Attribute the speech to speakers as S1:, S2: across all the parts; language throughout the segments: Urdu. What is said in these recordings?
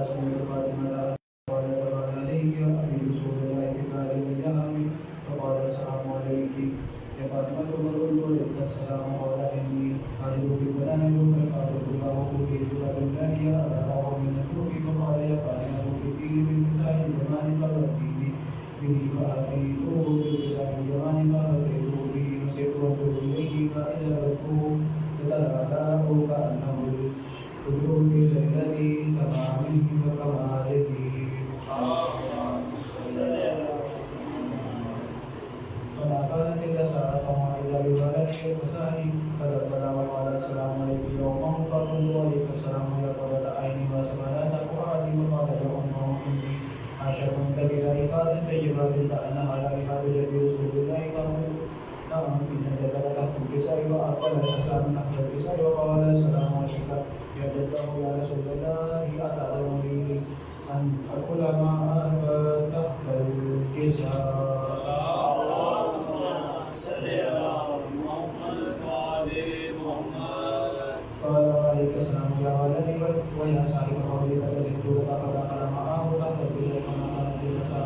S1: سميع فاطمة وعلى عليك أبي رسول الله في قال اليوم فقال السلام عليك يا فاطمة قلت السلام قال إني أجد في بنان فقالت له في كتاب الله يا أبا من الشوك فقال يا فاطمة في الدين بالنساء الجمال فرديني به فأتيته بالنساء الجمال فرديته به وسرت إليه فأجابته فتلقاه كأنه القلوب التي تمامه وكماله فما كانت إلا ساعة واحدة ببلده وسهلي فدخل وقال السلام عليكم يوما فقلت عليك السلام يا قرة عيني وسمعت فؤادي وقال يا أمه إني عاشق كبير إفادة طيبة كأنها لا إفادة جد رسول الله فقلت نعم إن جدك تحت الكساء وأقبل الحسان تحت الكساء وقال السلام عليك يا جده يا رسول الله أتعلم لي أن أدخل معك تحت الكساء قال عليك السلام يا ولدي ويا صاحب قولك الذي فقد دخل معه تحت الكساء كما كانت المساء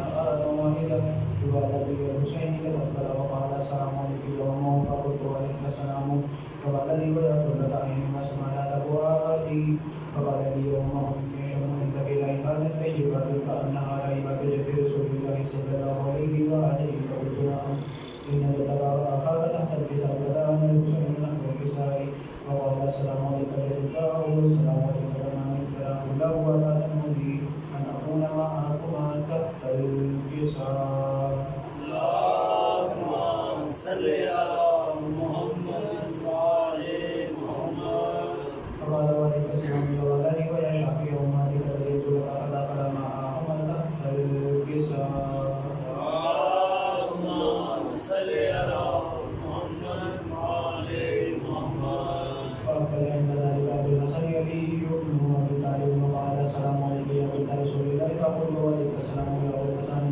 S1: واحدة بولد الحسين تقبل وقال السلام عليكم يوم فقلت عليك السلام فقال لي ويا كل عين ما سمعت فؤادي فقال لي يوم إني شم عندك العبادة طيبة كأنها عبادة جد رسول الله صلى الله عليه وآله فقلت نعم إن جدك أخاك تحت الكساء فدعا الحسين نحو الكساء وقال السلام عليك يا جداه والسلام عليك لمن افتراه له ولا تنودي أن أكون معكما تحت الكساء. اللهم صل على محمد وعلى محمد. فقال عليك السلام يا ولدي ويا شافي أمتك رضيت لك فدخل معهما تحت الكساء. اللهم صل على محمد وعلى محمد. فأقبل عند ذلك أبو الحسن علي بن أبي طالب وقال السلام عليك يا بنت رسول الله فقلت وعليك السلام يا أبو الحسن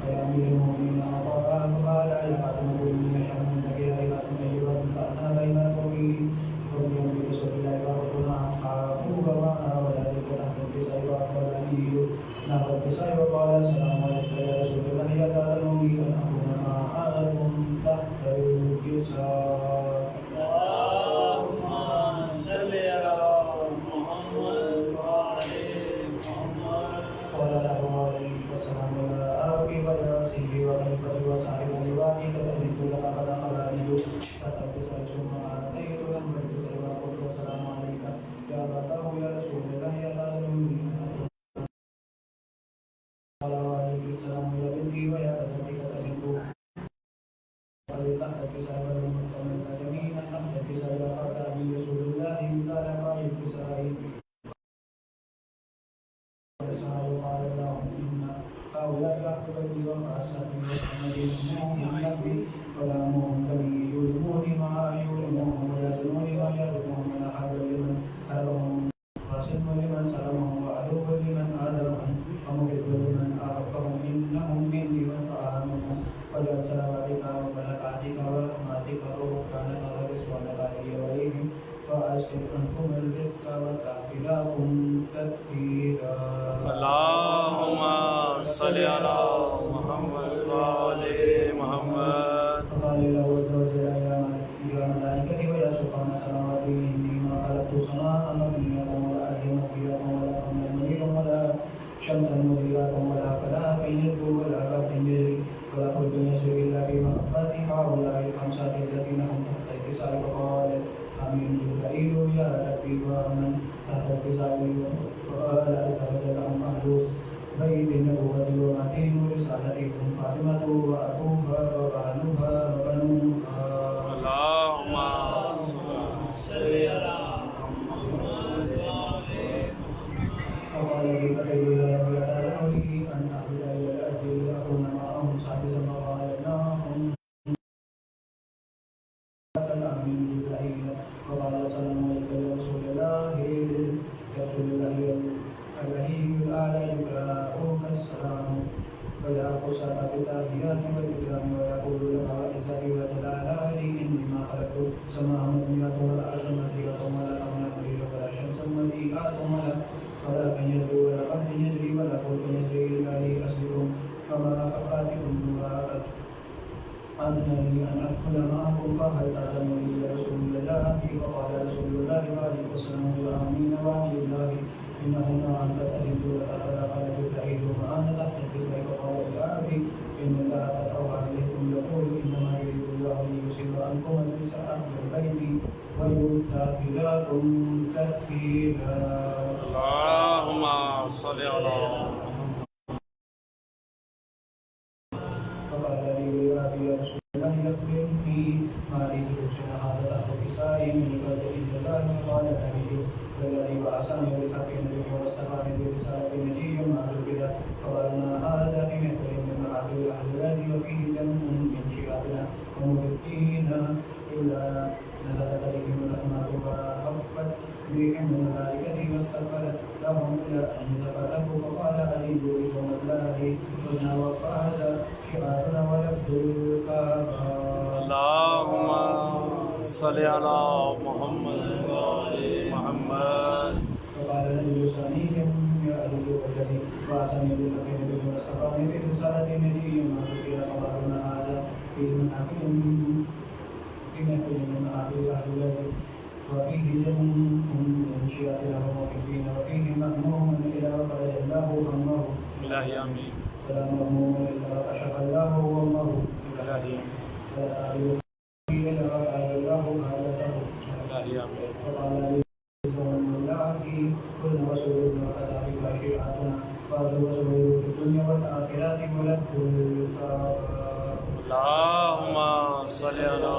S1: ويا أمير المؤمنين فقال يا فاطمة إني أشهد أنك يا عباد طيبة فأنا بين الكفر وبين رسول الله فقلت نعم قابوك معنا وذلك تحت الكساء وأقبل علي نحو الكساء وقال السلام عليك يا رسول الله يا تأذن لي أن أكون معكم تحت الكساء. قال له عليك السلام يا أبي ويا سيدي وخليفتي وصاحب لواء كتبت لك فدخل علي فتلبس ثم آتيت له الكساء وقلت السلام عليك يا أبتاه يا رسول الله يا تأذن قال عليك السلام يا بنتي ويا أزواجك كتبت تحت الكساء والمؤمن جميعا تحت الكساء وقال علي رسول الله قال على الكساء قال لهم إن هؤلاء أحبتي وفاسقي وحمدهم نبي كلامهم كبير يؤلموني ما يؤلمهم ويأذنوني ما يأذنهم من أحب لمن أحبهم وأسلم لمن سلمهم وأدوب لمن آذاهم ومحب لمن أحبهم إنهم مني وطعامهم وجعل صلواتك وبركاتك ورحمتك وغفرانك ورضوانك علي وعليهم وأسكن عنكم الرجس وتغفركم تكفيرا.
S2: اللهم صل على محمد وعلى محمد.
S1: فقال له عز وجل يا ملائكتي ويا سبحان سماواتي إني ما خلقت سماء مبنية ولا أرض مبنية ولا قمر منير ولا شمسا مضيئة ولا فلاحا يدعو ولا بحر يجري ولا قلب يسير إلا بمحبة هؤلاء الخمسة الذين هم تحت الكساء وقال آمين جبرائيل يا ربي ومن تحت الكساء وقال عز وجل هم أهل بيت النبوة ومتين رسالتهم فاطمة وأبوها وأهلها وبنوها.
S2: اللهم صل على محمد وعلى
S1: وقال جبريل يا رب أتأذن لي أن أخرج إلى الأرض لأكون معهم صاحبا وقالناهم آمين جبرائيل وقال السلام عليك يا رسول الله يا رسول الله الرحيم الأعلى يقرأك السلام ويأخذ بالتحيات والإكرام ويقول لك وعزتي وجلالي إني ما خلقت سماء مبنية ولا أرض مبنية ولا قمر منير ولا شمس مضيئة ولا فلك يدعو ولا بحر ونزل الله أسرهم كما فقاتهم مباركة أذن لي أن أدخل معكم فهل تأذن لي يا رسول الله؟ فقال رسول الله عليه السلام آمين وعلي الله إنه أنت أزد فقال جبريل وأنا تحت الجزء فقال يا أبي إن الله قد أوحى إليكم يقول إنما يريد الله ليذهب عنكم الرجس أهل البيت ويطهركم تطهيرا.
S2: اللهم صل على
S1: فقال لي يا أبي يا رسول الله يخبرني ما أريد شهادة أخي من قبل إلا الله. قال النبي والذي بعثني بالحق النبي واستفاني برسالة نبي ما زبد فقالنا هذا في مثل من معبد الأحزاب وفيه دم من شيعتنا ومحبين إلا نزلت عليهم الرحمة وخفت بهم الملائكة واستغفرت لهم إلى أن دفعته فقال علي بوزن الله حسنا وفاز شعارنا ولبد الكعبة.
S2: اللهم صل على محمد وعلى محمد.
S1: فقال النبي ثانيهم يا علي والذي بعثني بالحق نبي واستفاني برسالة نبي ما ذكر خبرنا هذا في محفل من محافل أهل الذي وفيه دم من شيعتنا ومحبين وفيه مأموم إلى فرج الله همه
S2: إلهي آمين.
S1: ولا مأموم إلا كشف الله همه
S2: إلهي آمين.
S1: ولا تعلم إلا فرج الله حالته.
S2: إلهي آمين.
S1: فقال لي زمن الله كل رسول وكذلك شيعتنا فازوا وسعوا في الدنيا والآخرة ولدوا الكعبة.
S2: اللهم صل على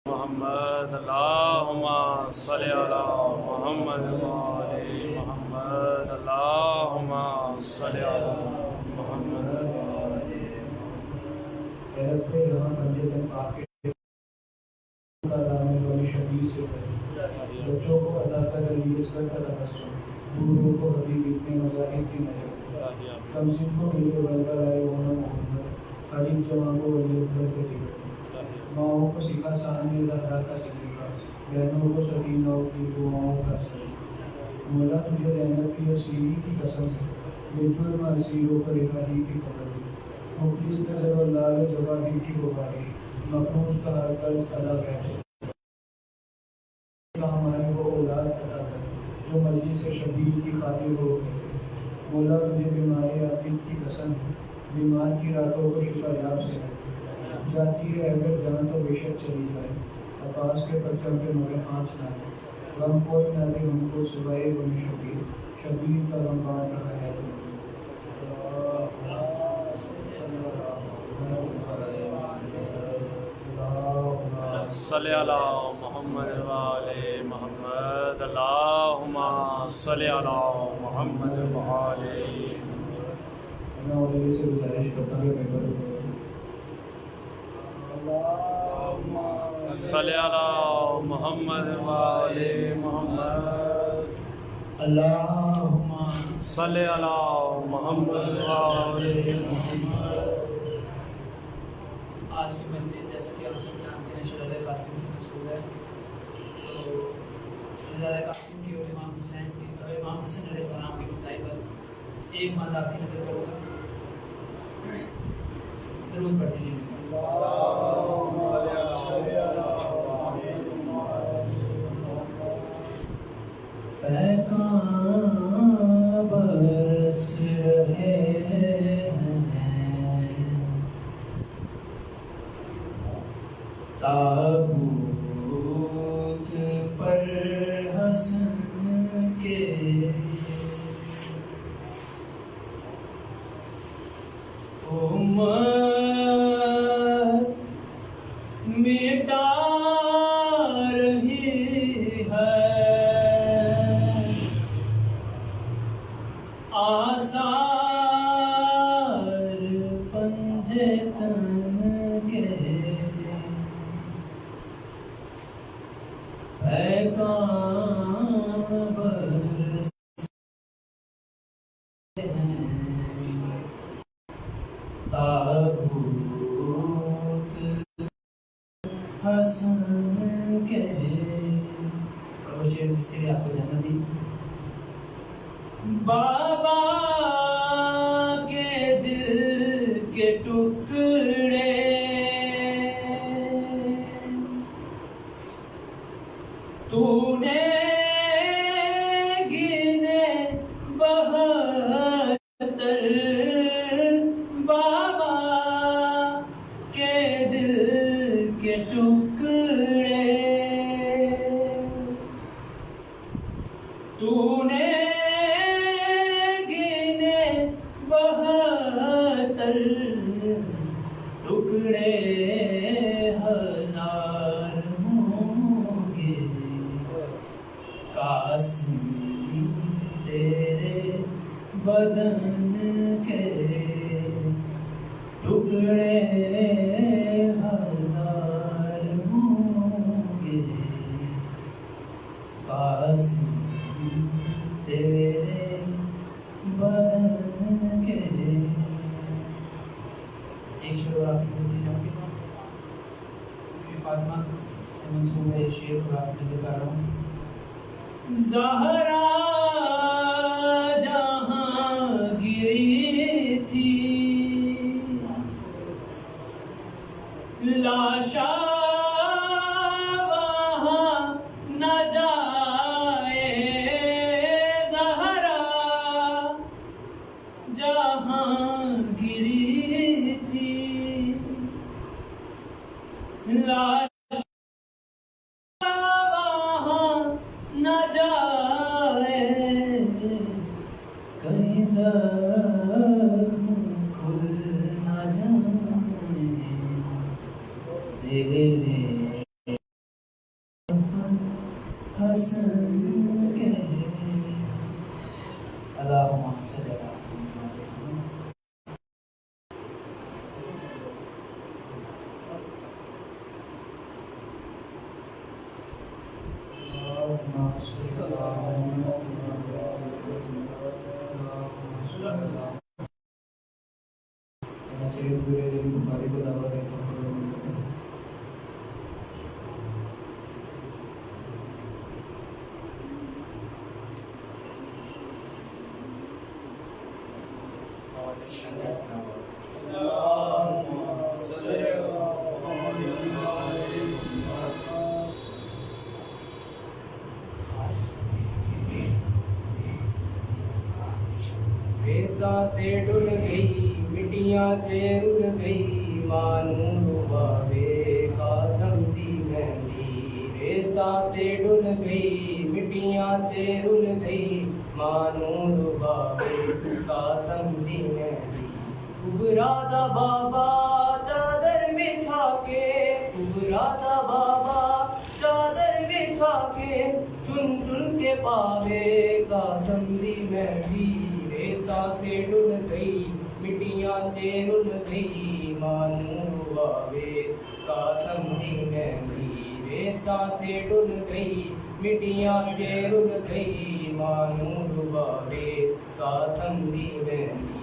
S2: محمد. اللهم صل على محمد وعلى محمد. اللهم صل على محمد وعلى
S1: رب جہاں بندے دن پاک کا دامن والی شبیر سے بچوں کو عطا کر علی اصغر کا تبسم بوڑھوں کو حبیب اتنے مذاہب کی نظر کم سن کو ملے ولگر آئے ہونا محمد حریف جوان کو ولی اکبر کے ذکر ماؤں کو سکھا سامنے زہرا کا سکھا بہنوں کو سکینہ کی دعاؤں کا سکھا مولا تجھے زینب کی اسیری کی قسم بے جرم اسیروں پر رہائی کی خبر مفلس نظر اللہ جوابی کی گزارش مقروض کا ہر قرض ادا کر ہمارے کو اولاد عطا کر جو مجلس شبیر کی خاطر ہو گئے. مولا تجھے بیماری عاقل کی قسم بیمار کی راتوں کو شفا یاب سے جاتی ہے اگر جان تو بے شک چلی جائے عباس کے پرچم پہ مگر آنچ نہ دے غم کوئی نہ دے ہم کو سوائے بنی شبیر شبیر کا غم بانٹ رہا ہے.
S2: صلی علی محمد وعلى محمد. اللهم صل على محمد وعلى.
S1: میں اور سے گزارش کرتا ہوں کہ
S2: صلی علی محمد وعلى محمد.
S1: اللہم
S2: صلی علی محمد وعلى محمد.
S3: آج کی مجلس جیسا کہ آپ سب جانتے ہیں شہزادہ قاسم سے مسئول ہے. تو شہزادہ قاسم کی اور امام حسین کی اور امام حسن علیہ السلام کی مسائل بس ایک مادہ آپ کی نظر کرو گا ضرور پڑھ دیجیے.
S1: برس رہے تابوت پر حسن کے امت مٹا رہی ہے آثار پنجے تن کے برس تابوت حسن کے. اور وہ شعر جس کے لیے آپ کو جنت دی بابا کے دل کے ٹکڑے تو نے گنے 72 بابا کے دل کے ٹکڑے تو نے گنے 72 ٹکڑے ہزار ہوں گے قاسم تیرے بدن کے ٹکڑے ہزار ہوں گے قاسم تیرے بدن کے. ایک شعر آپ کی زندگی جاؤں گی فاطمہ سے منسوب ہے. یہ شعر کو آپ کی ذکر رہا ہوں. زہرا جہاں گری تھی لاشا وہاں نہ جائے. زہرا جہاں گری تھی لاشا نہ جائے. کہیں زخم کھل نہ جائے. زیر حسن کے اللہم صلی اللہ علیہ وسلم. تے ڈل گئی مٹیاں چے رل گئی مانو ڈباوے قاسم دی مہندی. ریتا تے ڈل گئی مٹیاں چے رل گئی مانو ڈباوے قاسم دی مہندی. کبرا دا بابا چادر بچھا کے کبرا دا بابا چادر بچھا کے چن چن کے پاوے قاسم دی مہندی. ریتا تے ڈل گئی مٹیاں چے رل گئی مانو ڈباوے قاسم دی مہندی. ریتا تے ڈل گئی مٹیاں چے رل گئی مانو ڈباوے قاسم دی مہندی.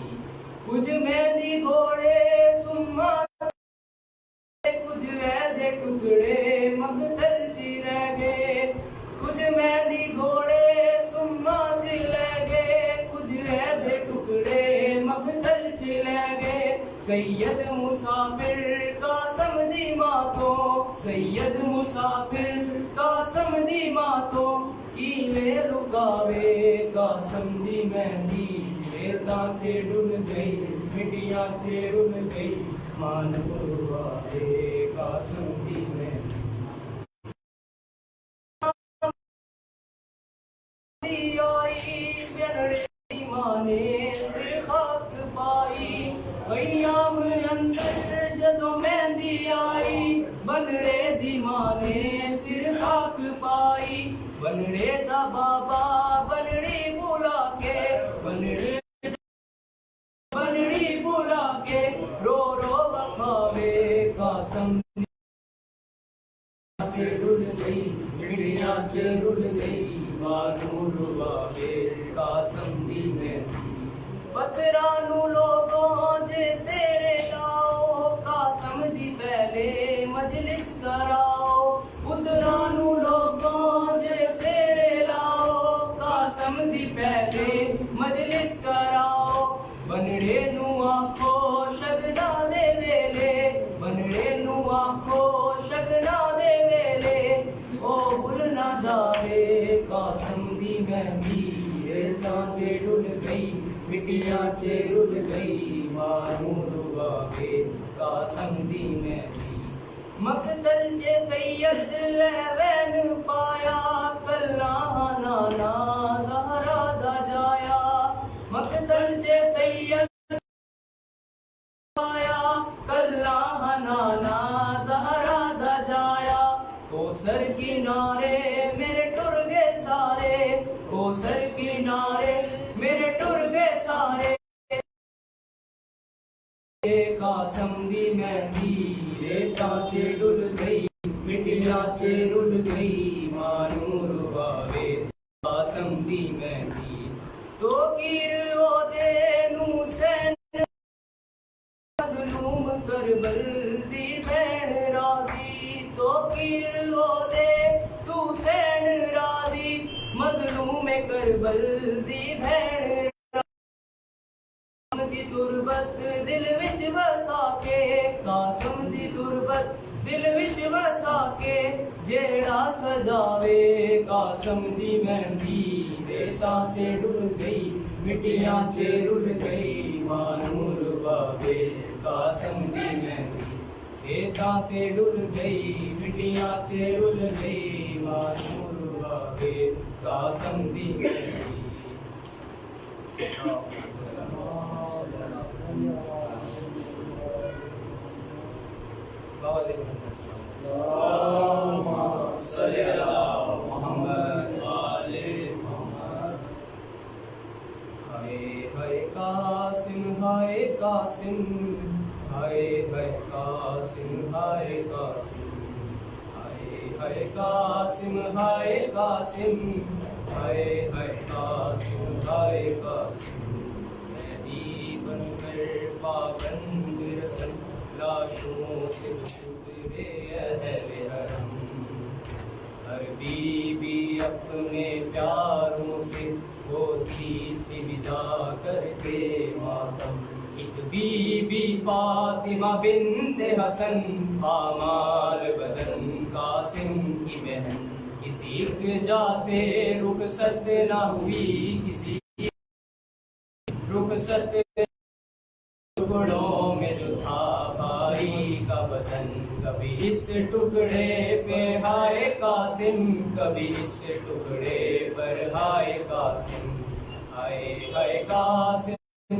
S1: کچھ مہندی گھوڑے سما کچھ ایدے ٹکڑے مقتل چی رہ گئے. کچھ مہندی گھوڑے سما چی لے گئے کچھ ایدے ٹکڑے مقتل چی لے گئے. سید مسافر قاسم دی ماتوں سید مسافر قاسم دی ماتوں کیویں لکاوے قاسم دی مہندی. ریتاں تے ڈل گئی مٹیاں چے رل گئی مانو ڈباوے قاسم دی مہندی. آئی بنڑے دی ماں نے سر خاک پائی ایام اندر جدوں مہندی آئی بنڑے دی ماں نے سر خاک پائی. بنڑے دا بابا بنڑی بلا کے بنڑی بلا کے رو رو بکھاوے قاسم سے رل گئی مٹیاں چے رل گئی مانو ڈباوے قاسم دی مہندی. پترانو لوگوں جیسے لاؤ قاسم دی پہلے مجلس کراؤ. پترانو لوگوں جیسے لاؤ قاسم دی پہلے
S4: مہندی ریتاں تے ڈل گئی مٹیاں چے رل گئی مانور واگے قاسم دی مہندی مقتل چے سید لیوین پایا کلاہ نانا زہرا دا جایا مقتل چے سید پایا کلاہ نانا زہرا دا جایا کوثر کنارے میرے ٹر گئے سارے کوثر کنارے میرے ٹر گئے سارے قاسم دی مہندی ریتاں تے ڈل گئی مٹیاں تے رل گئی مانور واوے قاسم دی مہندی تو کیر او دے نو سین مظلوم کربل دی بہن راضی تو کیر او دے تو سین راضی مظلوم کربل دی بہن دی تربت دل وچ وسا کے قاسم دی تربت دل وچ وسا کے جیڑا سجاوے قاسم دی مہندی ریتاں تے ڈل گئی مٹیاں تے رل گئی مانور واوے قاسم دی مہندی ریتاں تے ڈل گئی مٹیاں تے رل گئی مانور واوے قاسم دی مہندی اللہم صلی علی محمد وآلِ محمد ہائے ہائے قاسم ہائے قاسم ہائے ہائے قاسم ہائے قاسم ہائے ہائے قاسم ہائے قاسم ہائے ہائے قاسم ہائے قاسم مہدی بن کر پابند رسل لاشوں سے گزرے اہل حرم ہر بی بی اپنے پیاروں سے ہوتی تھی ودا کر کے ماتم ایک بی بی فاطمہ بنت حسن پامال بدن قاسم کی بہن کسی ایک جا سے رخصت نہ ہوئی کسی رخصت ٹکڑوں میں جو تھا بھائی کا بدن کبھی اس ٹکڑے پہ ہائے قاسم کبھی اس ٹکڑے پر ہائے قاسم ہائے ہائے قاسم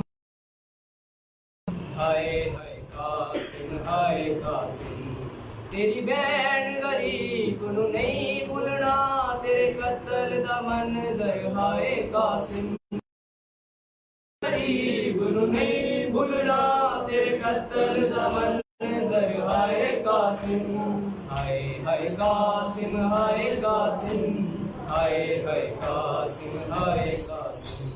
S4: ہائے ہائے قاسم ہائے قاسم تیری بہن غریب نو نہیں بھولنا تیرے قتل دا منظر ہائے قاسم غریب نو نہیں بھولنا تیرے قتل دا منظر ہائے قاسم ہائے ہائے قاسم ہائے قاسم ہائے ہائے قاسم ہائے قاسم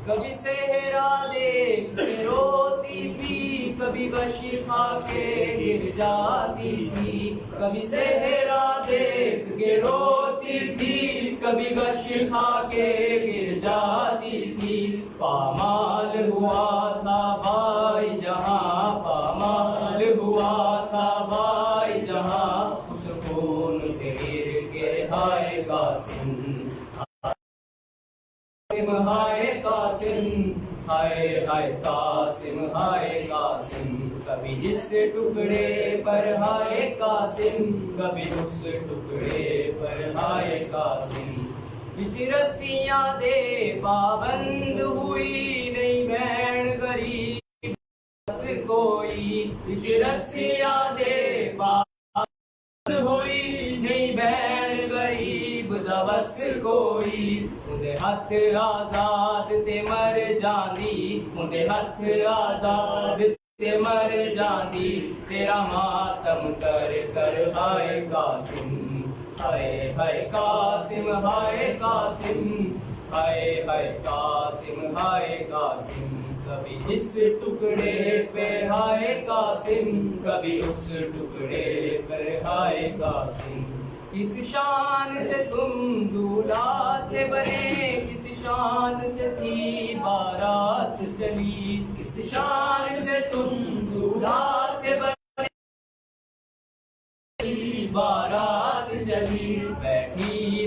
S4: کبھی صحرا دیکھ کے روتی تھی کبھی غش کھا کے گر جاتی تھی کبھی صحرا دیکھ کے روتی تھی کبھی غش کھا کے گر جاتی تھی پامال ہوا تھا بھائی جہاں پامال ہوا تھا بھائی جہاں اس خون پہ گر کے ہائے قاسم ہائے قاسم ہائے ہائے قاسم ہائے قاسم کبھی اس ٹکڑے پر ہائے قاسم کبھی اس ٹکڑے پر ہائے قاسم بچ رسیاں دے پابند ہوئی نہیں بہن غریب بس کوئی بچ رسیاں دے پابند ہوئی نہیں بہن غریب دا بس کوئی اندے ہاتھ آزاد تے مر جاندی اندے ہاتھ آزاد تے مر جاندی تیرا ماتم کر کر ہائے قاسم ہائے ہائے قاسم ہائے قاسم ہائے ہائے قاسم ہائے قاسم کبھی اس ٹکڑے پہ ہائے قاسم کبھی اس ٹکڑے پر ہائے قاسم کس شان سے تم دولات بنے کس شان سے تھی بارات چلی کس شان سے تم دولات بنے بارات چلی بیٹھی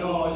S4: 9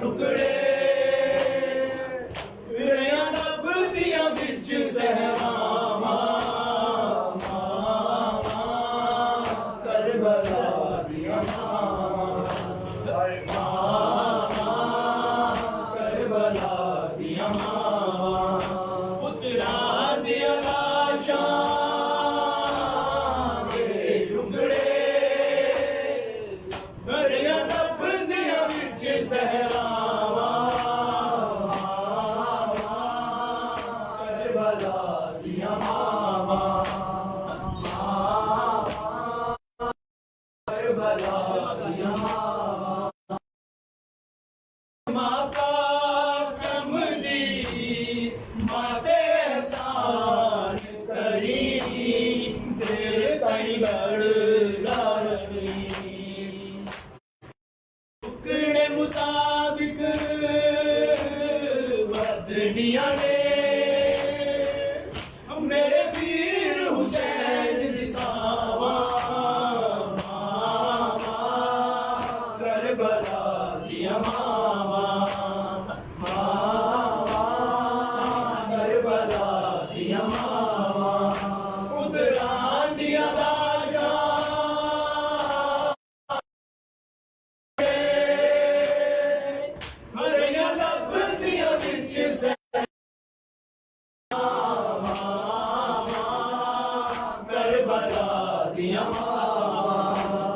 S4: ਟੁਕੜੇ ਰਿਆਂ ਲੱਭਦੀਆਂ ਵਿੱਚ ਸਹਿਰਾਵਾਂ ਕਰਬਲਾ ਦੀਆਂ ਮਾਵਾਂ ਕਰਬਲਾ ਦੀਆਂ ਮਾਵਾਂ ਪੁੱਤਰਾਂ ਦੀਆਂ ਲਾਸ਼ਾਂ ਦੇ ਟੁਕੜੇ ਰਿਆਂ ਲੱਭਦੀਆਂ ਵਿੱਚ ਸਹਿਰਾਵਾਂ ਕਰਬਲਾ ਦੀਆਂ ਮਾਵਾਂ ਕਰਬਲਾ ਦੀਆਂ ਮਾਵਾਂ ਮਾਤਾ ਸਮਦੀ ਮਾਤੇ ਹਸਾਨ ਕਰੀ ਤੇਰੇ ਤਾਈ ਲੜਦਾ ਰਵੀ ਟੁਕੜੇ ਮੁਤਾਬਿਕ ਵਰਦਨੀਆਂ ਨੇ ਮੇਰੇ ਵੀਰ ਹੁਸੈਨ ਦੀ ਸਾਵਾਂ ਕਰਬਲਾ ਦੀਆਂ ਮਾਵਾਂ ਕਰਬਲਾ ਦੀਆਂ ਮਾਵਾਂ ਪੁੱਤਰਾਂ ਦੀਆਂ ਲਾਸ਼ਾਂ ਹਰੀਆਂ ਲੱਭਦੀਆਂ ਵਿੱਚ ਕਰਬਲਾ ਦੀਆਂ ਮਾਵਾਂ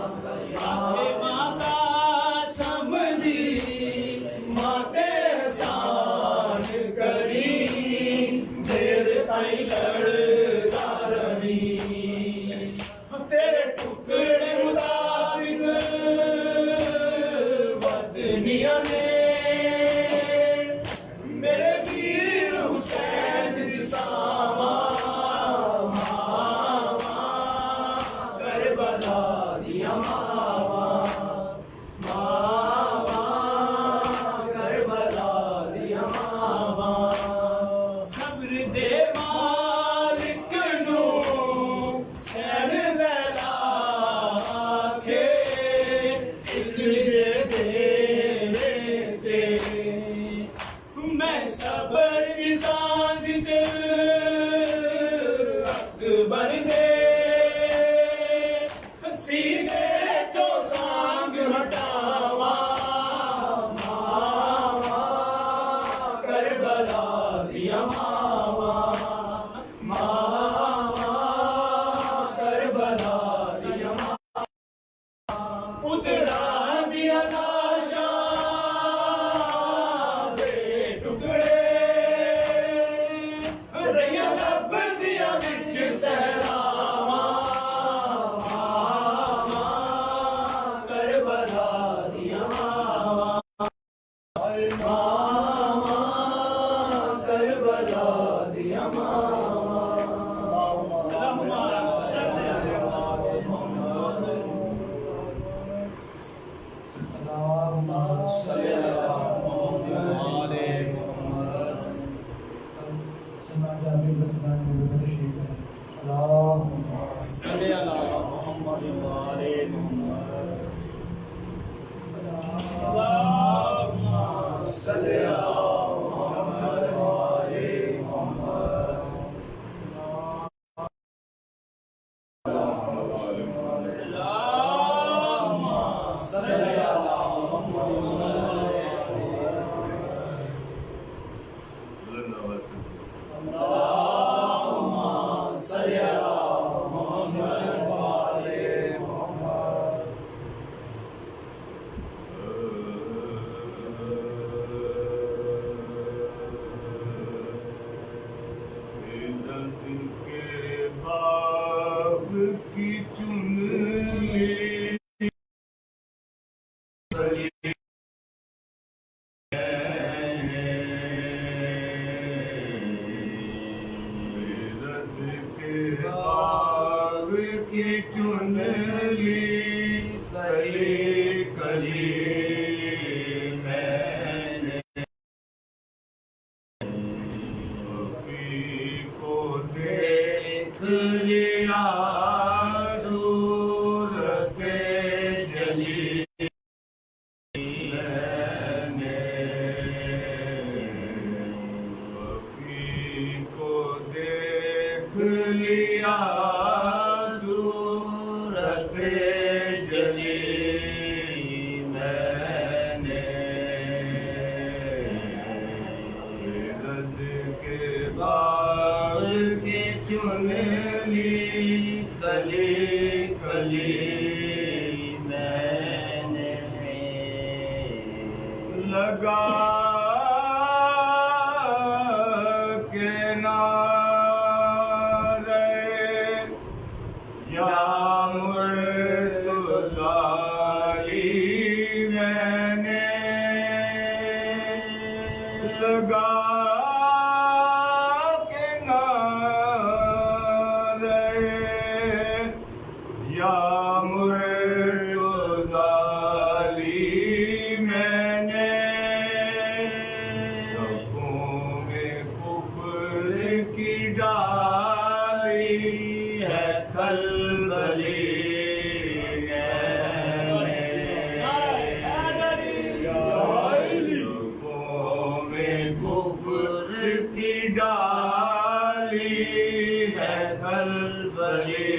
S4: ਮਾਤਾ ਸਮਦੀ ਮਾਤੇ ਹਸਾਨ ਕਰੀ ਦੇਰ ਤਾਈ ਲੜਦਾ ਰਵੀ ਤੇਰੇ ਟੁਕੜੇ ਮੁਤਾਬਿਕ ਵਦਨੀਆਂ ਨੇ ਮੇਰੇ ਵੀਰ ਹੁਸੈਨ ਦੀ ਸਾਵਾਂ ਕਰਬਲਾ ਦੀਆਂ ਮਾਵਾਂ ਕਰਬਲਾ ਦੀਆਂ ਮਾਵਾਂ ਸਬਰ ਦੇ ਮਾਲਿਕ ਨੂੰ ਸਹਿਰ ਲੈ ਲਾਖੇ ਇਜ਼ਤ ਦੇਵੇ ਤੇ ਮੈਂ ਸਬਰ ਦੀ ਸਾਂਝ ਚ ਅਕਬਰ ਦੇ ਸੀਨੇ ਤੋਂ ਸਾਂਗ ਹਟਾਵਾਂ ਕਰਬਲਾ ਦੀਆਂ ਮਾਵਾਂ ਕਰਬਲਾ ਦੀਆਂ ਮਾਵਾਂ ਪੁੱਤਰਾਂ ਦੀਆਂ ਲਾਸ਼ਾਂ ਦੇ ਟੁਕੜੇ ਰਿਆਂ ਲੱਭਦੀਆਂ ਵਿੱਚ ਸਹਿਰਾਵਾਂ ਕਰਬਲਾ ਦੀਆਂ ਮਾਵਾਂ ਕਰਬਲਾ ਦੀਆਂ ਮਾਵਾਂ
S1: اللهم صل على محمد سمع جابر بن عبد الشيخ اللهم
S2: صل على محمد وعلى محمد
S4: صل
S5: کے نعرے یا مرتضی میں نے لگا کے نعرے یا مرتضی میں نے سبوں میں کفر کی ڈالی ہے کھلبلی سبوں میں کفر کی ڈالی ہے کھلبلی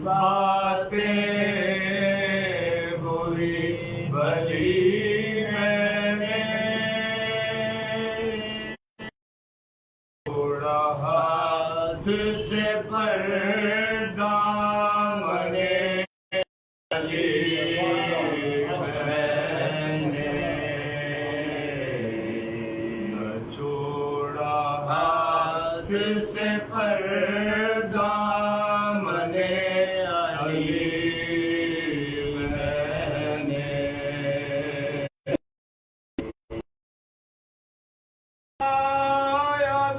S5: باتیں بری بھلی میں نے چھوڑا ہاتھ سے پردہ منے علی میں نے نہ چھوڑا ہاتھ سے پردہ منے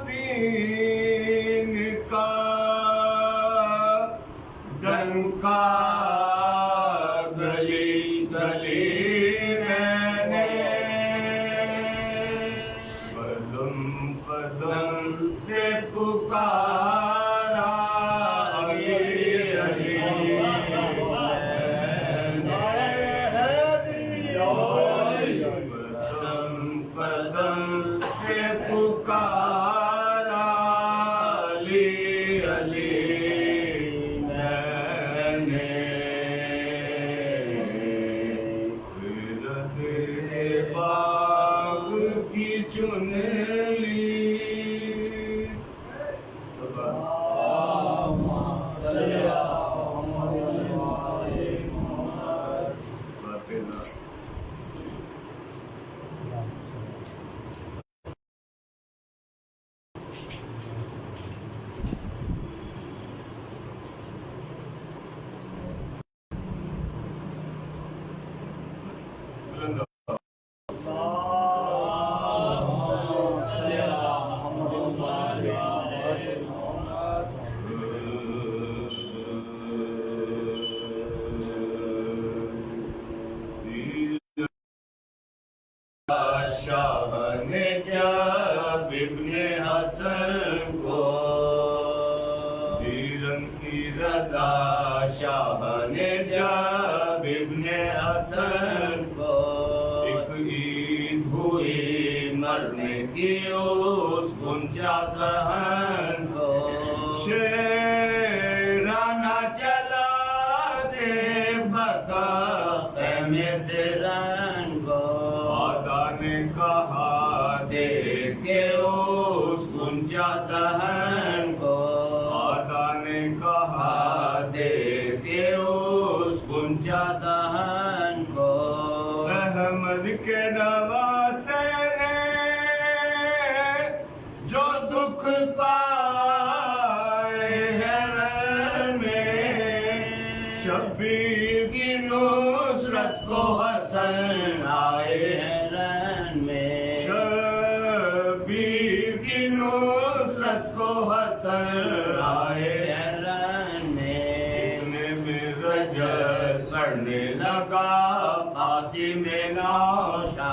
S5: دین کا ڈنکا گلی گلی میں نے قدم قدم پہ پکارا علی علی قدم قدم پہ پکارا علی علی میں نے خیرت باغ کی چن لی شاہ نے جب ابن حسن کو دیرن کی رضا شاہ نے جب ابن حسن کو ایک عید ہوئی مرنے کی اس گنجا دہن کو شیرانہ چلا دے بکا خیمے سے رن کو نے کہا دیکھ کے اس گنجا دہن کو آدھا نے کہا دیکھ کے اس گنجا دہن کو احمد کے نواسے نے جو دکھ پائے ہیں رن میں شبیر کی نصرت کو حسن آئے ہیں شبیر کی نصرت کو حسن آئے رن میں رجت پڑھنے لگا قاسم نوشاد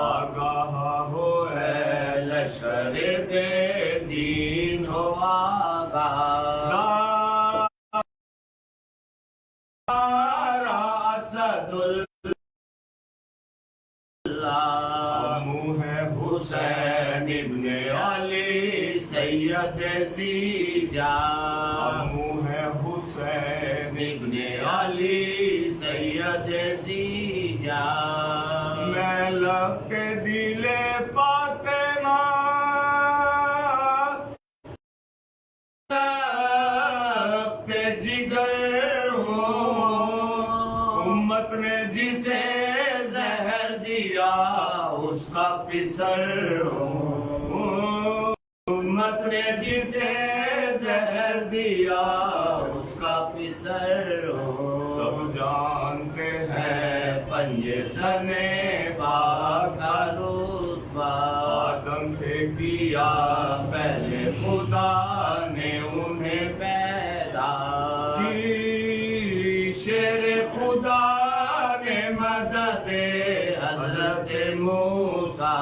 S5: آگاہ ہو اے لشکر بے دین ہو آگاہ اسد حسین ابن علی سید زیجا ہے حسین ابن علی سید زیجا میں لکھ کے دل فاطمہ افسر ہوں، امت نے جسے زہر دیا اس کا پسر ہوں، سب جانتے ہیں پنجے تنے پاک کا رتبہ آدم سے کیا پہلے خدا نے انہیں پیدا کی، شیر خدا نے مدد حضرت موسیٰ،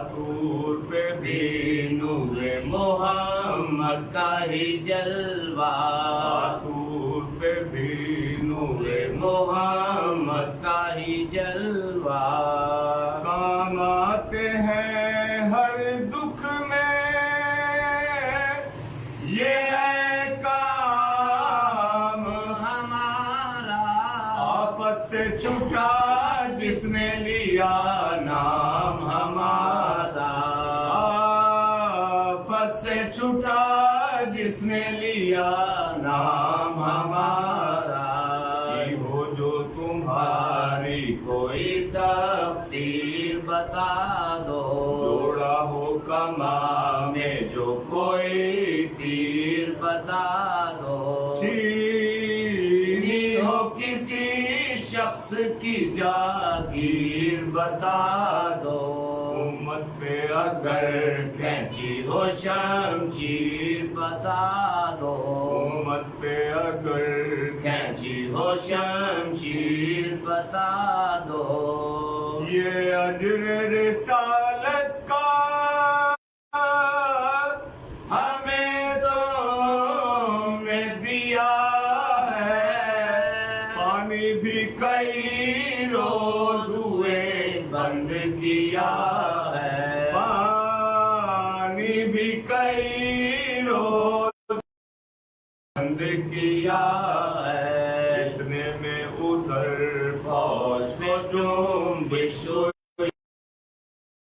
S5: طور پہ بھی نور محمد کا ہی جلوہ، طور پہ بھی نور محمد کا ہی جلوہ، کام آتے ہیں ہر دکھ میں یہ ہے کام ہمارا، آفت سے چھٹا جس نے لیا نام ہمارا، آفت سے چھٹا جس نے لیا نام ہمارا، کی ہو جو تمہاری کوئی تفسیر بتا دو، جوڑا ہو کما میں جو کوئی تیر بتا دو، چھینی ہو کسی شخص کی جاگیر بتا دو، امت پہ اگر کھینچی ہو شمشیر بتا دو، امت پہ اگر کھینچی ہو شمشیر بتا دو، یہ اجر رسالت کا ہمیں تو نے دیا ہے، پانی بھی کئی روز ہوئے بند کیا ہے، پانی بھی کئی روز بند کیا ہے، اتنے میں ادھر فوج میں جنبش ہوئی،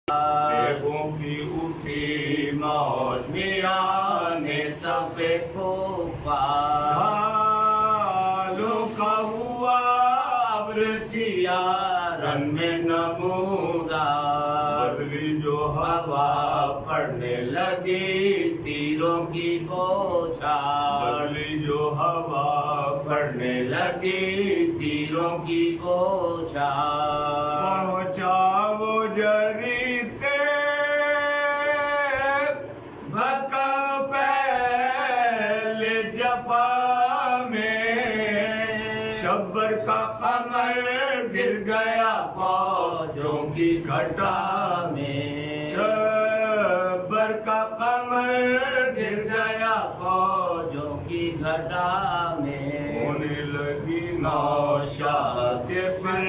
S5: دیگوں کی اٹھی موج میاں نے صفے کفار، ڈھالوں کا ہوا ابر سیاہ رن میں نمودار، بدلی جو ہوا پڑنے لگی تیروں کی بوچھار، بدلی جو ہوا پڑنے لگی تیروں کی بوچھار، پہنچا وہ جریتے بھکا پہلے جفا میں، شبر کا قمر گر گیا فوجوں کی گھٹا میں، شبر کا قمر گر گیا فوجوں کی گھٹا میں، ہونے لگی نوشاہ کے پھر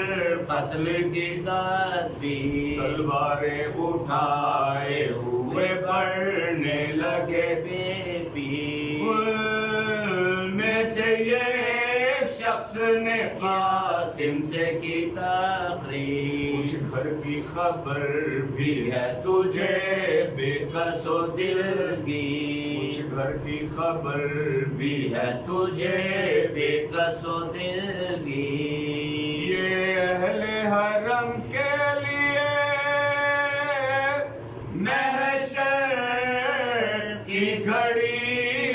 S5: قتل کی تدبیر، تلواریں اٹھائے ہوئے بڑھنے لگے بے پیر، میں سے ایک شخص نے قاسم سے کی تقریر، کچھ گھر کی خبر بھی ہے تجھے بے کس و دل کی، کچھ گھر کی خبر بھی ہے تجھے بے کس و دل کی، یہ اہل حرم کے لیے محشر کی گھڑی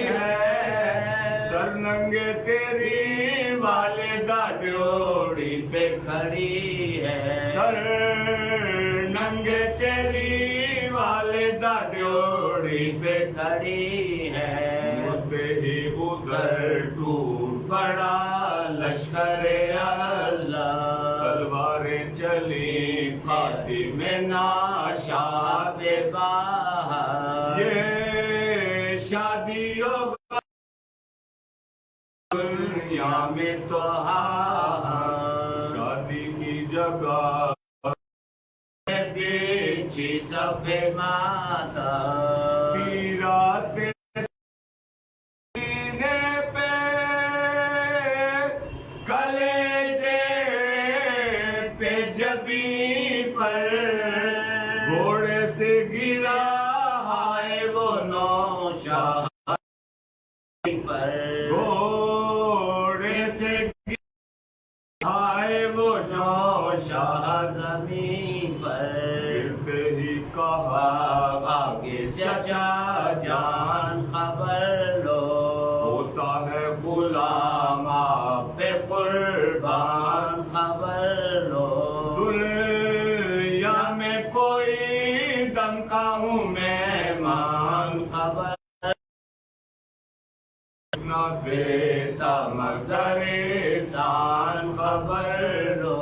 S5: ہے، سر ننگے تیری والدہ ڈیوڑی پہ کھڑی ہے، سر ننگے تیری والدہ ڈیوڑی پہ کھڑی ہے، ہوتے ہی ادھر ٹوٹ پڑا لشکر اللہ، تلواریں چلی پھانسی میں ناشا بے باہر، یہ شادی ہوگا دنیا میں تو شادی کی جگہ بیچی صفے ماتا، تیرات گھوڑے سے گرا ہائے وہ نوشاہ پر، گھوڑے سے گرا ہائے وہ نوشاہ زمین پر، گرتے چاچا جان خبر لو، ہوتا ہے غلام آپ پہ قربان خبر لو، دنیا میں کوئی دم کا ہوں مہمان خبر نہ دیتا مگر احسان خبر لو،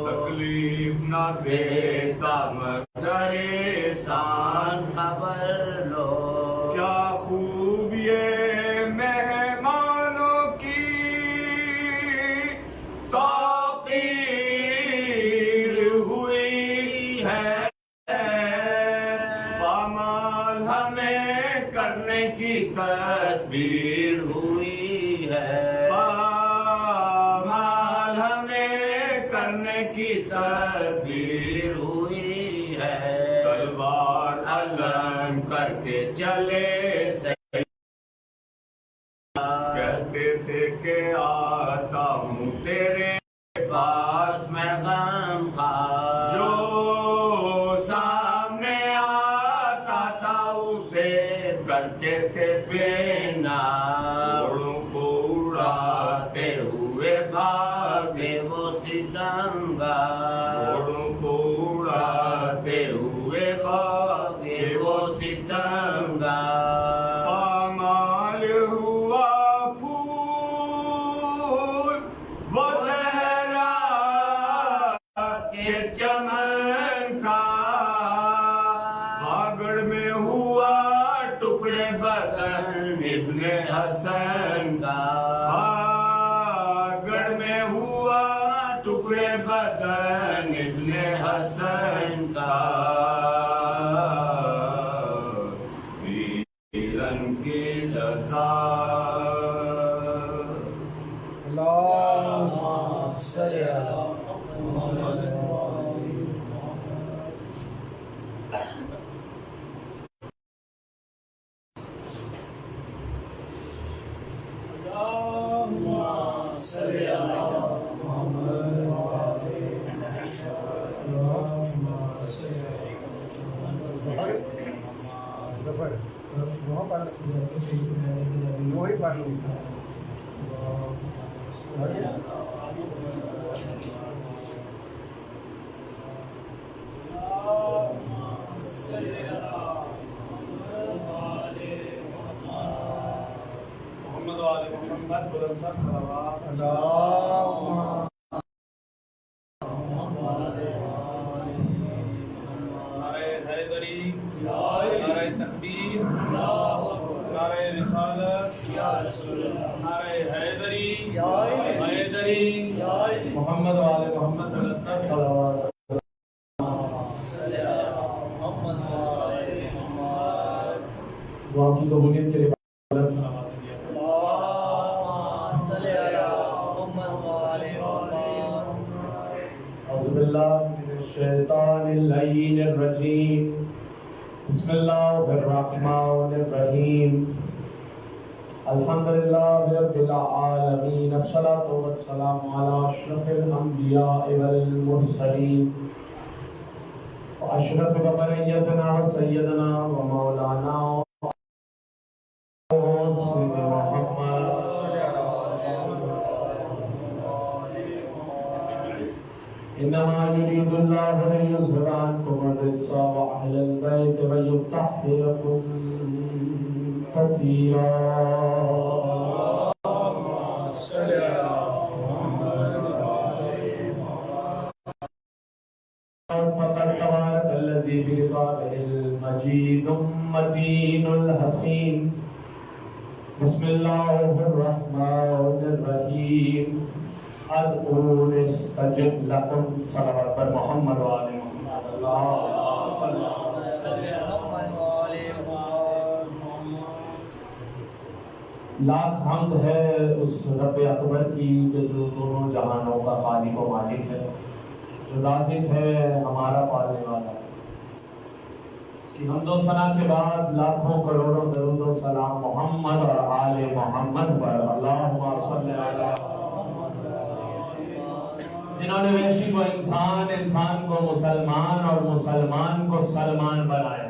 S5: تکلیف نہ دیتا مگر احسان خبر لو، کیا خوب یہ مہمانوں کی توقیر ہوئی ہے، پامال ہمیں کرنے کی تدبیر ہوئی ہے، پامال ہمیں کرنے کی تدبیر ہوئی ہے، تلوار علم کر کے چلے کہتے تھے کہ آتا ہوں تیرے پاس میں غم خار، جو سامنے آتا تھا اسے کرتے تھے پینا، گھوڑوں کو اڑاتے ہوئے بھاگے وہ ستمگار، گھوڑوں کو اڑاتے ہوئے بھاگے وہ ستمگار، پامال ہوا پھول وہ زہرا کے چمن کا، بھاگڑ میں ہوا ٹکڑے بدن ابن حسن کا، بھاگڑ میں ہوا ٹکڑے بدن ابن حسن کا، ویرن کی لتا
S6: اللهم
S3: صل علی محمد
S6: ظفر وہاں پر وہی پڑھ لوں
S2: محمد و آل محمد بلند سر صلوات
S6: اللهم
S2: نعرہ حیدری، نعرہ تکبیر، نعرہ رسالت، نعرہ حیدری، حیدری،
S1: محمد و آل محمد
S2: بلند سر
S1: صلوات دعا کی قبولیت کے لیے بلند صلوات دیا کریں۔ اعوذ باللہ من الشیطان اللعین الرجیم، بسم اللہ الرحمن الرحیم، الحمدللہ رب العالمین، الصلاة والسلام علی اشرف الانبیاء والمرسلین، واشرف ببریتنا وسیدنا ومولانا سیدنا محمد انما يريد الله ليذهب عنكم الرجس واهل البيت ويطهركم تطهيرا فقد تبارك الذي بلقائه المجيد متين الحسين، بسم الله الرحمن الرحيم، ادعوني استجب لكم، صلوات پر محمد و آل محمد، اللهم صل لاکھ حمد ہے اس رب اکبر کی کہ جو دونوں جہانوں کا خالق و مالک ہے، جو رازق ہے، ہمارا پالنے والا ہے۔ اس کی حمد و ثنا کے بعد لاکھوں کروڑوں درود و سلام محمد اور آل محمد پر، اللہم صل علی جنہوں نے وحشی کو انسان، انسان کو مسلمان اور مسلمان کو سلمان بنایا،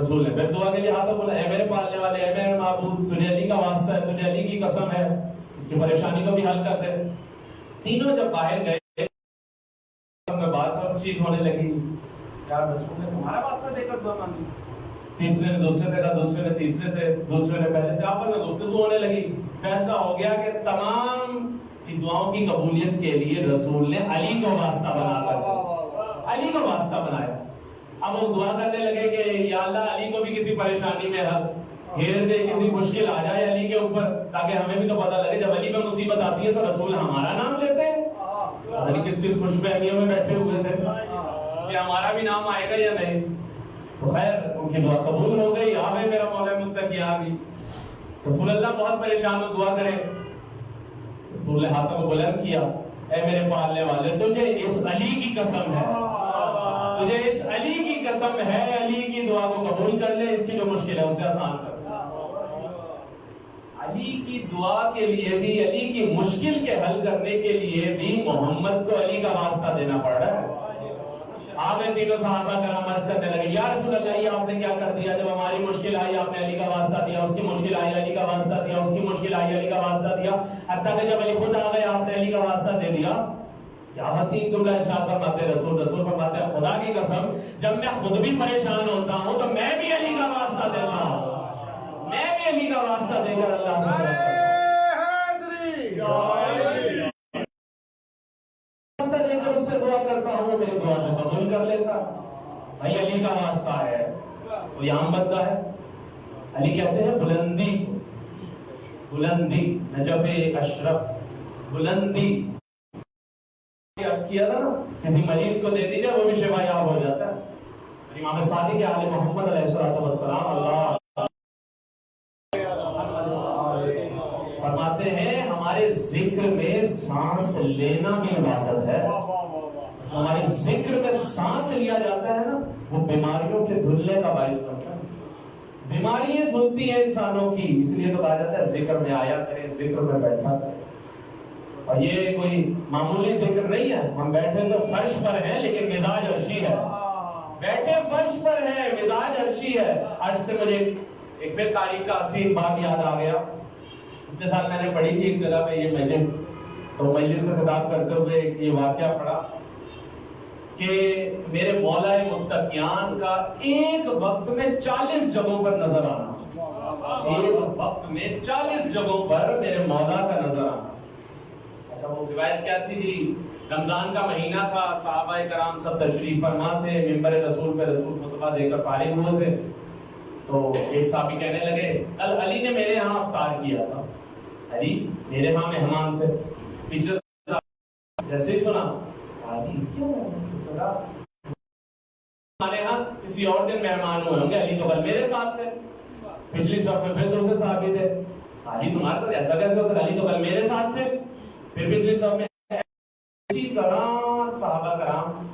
S7: رسول نے پھر دعا کے لیے ہاتھوں بولا، اے میرے پالنے والے، اے میرے معبود، تجھے علی کا واسطہ ہے، تجھے علی کی قسم ہے، اس کی پریشانی کو بھی حل کر دے۔ تینوں جب باہر گئے میں بات سب چیز ہونے لگی،
S2: یار رسول نے تمہارا واسطہ دے کر دعا مانگی؟
S7: تیسرے نے دوسرے سے کہا، دوسرے نے تیسرے سے، دوسرے نے پہلے سے، آپس میں گفتگو ہونے لگی۔ فیصلہ ہو گیا کہ تمام دعاؤں کی قبولیت کے لیے رسول نے علی کو واسطہ بنا کر علی کو واسطہ بنایا۔ اب وہ دعا کرنے لگے کہ یا اللہ علی کو بھی کسی پریشانی میں گھیر دے، کسی مشکل آ جائے علی کے اوپر، تاکہ ہمیں بھی تو پتہ لگے جب علی پہ مصیبت آتی ہے تو رسول ہمارا نام لیتے ہیں۔ علی کس کس خوش فہمیوں میں بیٹھے ہوئے تھے کہ ہمارا بھی نام آئے گا یا نہیں۔ تو خیر ان کی دعا قبول ہو گئی، آوے میرا مولا متقی آ گئی۔ رسول اللہ بہت پریشان ہو، دعا کرے۔ رسول نے ہاتھوں کو بلند کیا، اے میرے پالنے والے، تجھے اس علی کی قسم ہے، تجھے اس علی کی قسم ہے، علی کی دعا کو قبول کر لے، اس کی جو مشکل ہے اسے آسان کر۔ علی کی دعا کے لیے بھی، علی کی مشکل کے حل کرنے کے لیے بھی محمد کو علی کا واسطہ دینا پڑ رہا ہے۔ آگے تینوں صحابہ کرام عرض کرنے لگے، یا رسول اللہ یہ آپ نے کیا کر دیا، جب ہماری مشکل آئی آپ نے علی کا واسطہ دیا، اس کی مشکل آئی علی کا واسطہ دیا، اس کی مشکل آئی علی کا واسطہ دیا، حتیٰ کہ جب علی خود آ گئے آپ نے علی کا واسطہ دے دیا۔ کیا حسین جملہ ارشاد فرماتے رسول فرماتے ہیں، خدا کی قسم جب میں خود بھی پریشان ہوتا ہوں تو میں بھی علی کا واسطہ دیتا ہوں، میں بھی علی کا واسطہ دے کر اللہ سے دے کر اس سے دعا کرتا ہوں، میری دعا کو قبول کر لیتا۔ بھائی علی کا واسطہ ہے، کوئی عام بندہ ہے؟ علی کہتے ہیں بلندی، بلندی نجف اشرف، بلندی۔ عرض کیا تھا نا کسی مریض کو دے دیجئے وہ بھی شفا یاب ہو جاتا ہے۔ امام صادق آل محمد علیہ السلام اللہ فرماتے ہیں ہمارے ذکر میں سانس لینا بھی عبادت ہے۔ ہمارے ذکر میں سانس لیا جاتا ہے نا وہ بیماریوں کے دھلنے کا باعث بنتا ہے۔ بیماریاں دھلتی ہیں انسانوں کی، اس لیے تو کہا جاتا ہے ذکر میں آیا کریں، ذکر میں بیٹھا کریں۔ اور یہ کوئی معمولی ذکر نہیں ہے، ہم بیٹھے تو فرش پر ہیں لیکن مزاج عرشی ہے، بیٹھے فرش پر ہیں مزاج عرشی ہے۔ عرش سے مجھے ایک پھر تاریخ کا عظیم بات یاد آ گیا۔ اتنے سال میں نے پڑھی تھی ایک جگہ پہ یہ مجلس، تو مجلس سے خطاب کرتے ہوئے یہ واقعہ پڑھا کہ میرے مولا متقیان کا ایک وقت میں 40 جگہوں پر نظر آنا، ایک وقت میں 40 جگہوں پر میرے مولا کا نظر آنا۔ اچھا وہ روایت کیا تھی جی؟ رمضان کا مہینہ تھا، صحابہ کرام سب تشریف فرما تھے، ممبر رسول پہ رسول خطبہ دے کر فارغ ہوئے تھے، تو ایک صحابی کہنے لگے کل علی نے میرے ہاں افطار کیا تھا، علی میرے ہاں مہمان تھے۔ پیچھے جیسے ہی سنا علی اس کیا ہمارے ہاں کسی اور دن مہمان ہوئے ہوں گے، علی تو کل میرے ساتھ تھے۔ پچھلی صف میں پھر دوسرے صحابی تھے، علی تمہارا تو ایسا کیسے ہوتا ہے، علی تو کل میرے ساتھ تھے۔ پھر پچھلی صف میں اسی طرح صحابہ کرام،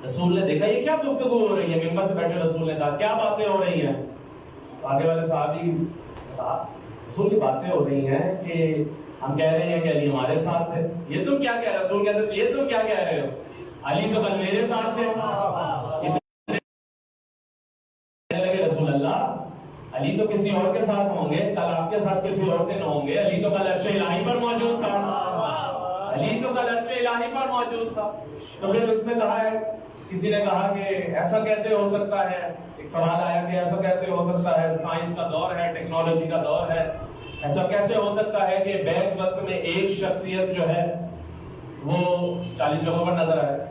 S7: رسول نے دیکھا یہ کیا گفتگو ہو رہی ہے، ممبر سے بیٹھے رسول نے کہا کیا باتیں ہو رہی ہیں؟ آگے والے صحابی کہا رسول کی باتیں ہو رہی ہیں کہ ہم کہہ رہے ہیں کہ علی ہمارے ساتھ تھے۔ یہ تم کیا کہہ رہے ہو؟ رسول کہتے ہیں یہ تم کیا کہہ رہے ہو، علی تو کل میرے ساتھ تھے۔ لگے رسول اللہ علی تو کسی اور کے ساتھ ہوں گے، کل آپ کے ساتھ کسی اور دن ہوں گے، علی تو کل عرش الہی پر موجود تھا، علی تو کل عرش الہی پر موجود تھا۔ تو پھر اس میں کہا ہے، کسی نے کہا کہ ایسا کیسے ہو سکتا ہے، ایک سوال آیا کہ ایسا کیسے ہو سکتا ہے، سائنس کا دور ہے، ٹیکنالوجی کا دور ہے، ایسا کیسے ہو سکتا ہے کہ بیک وقت میں ایک شخصیت جو ہے وہ 40 جگہوں پر نظر آئے۔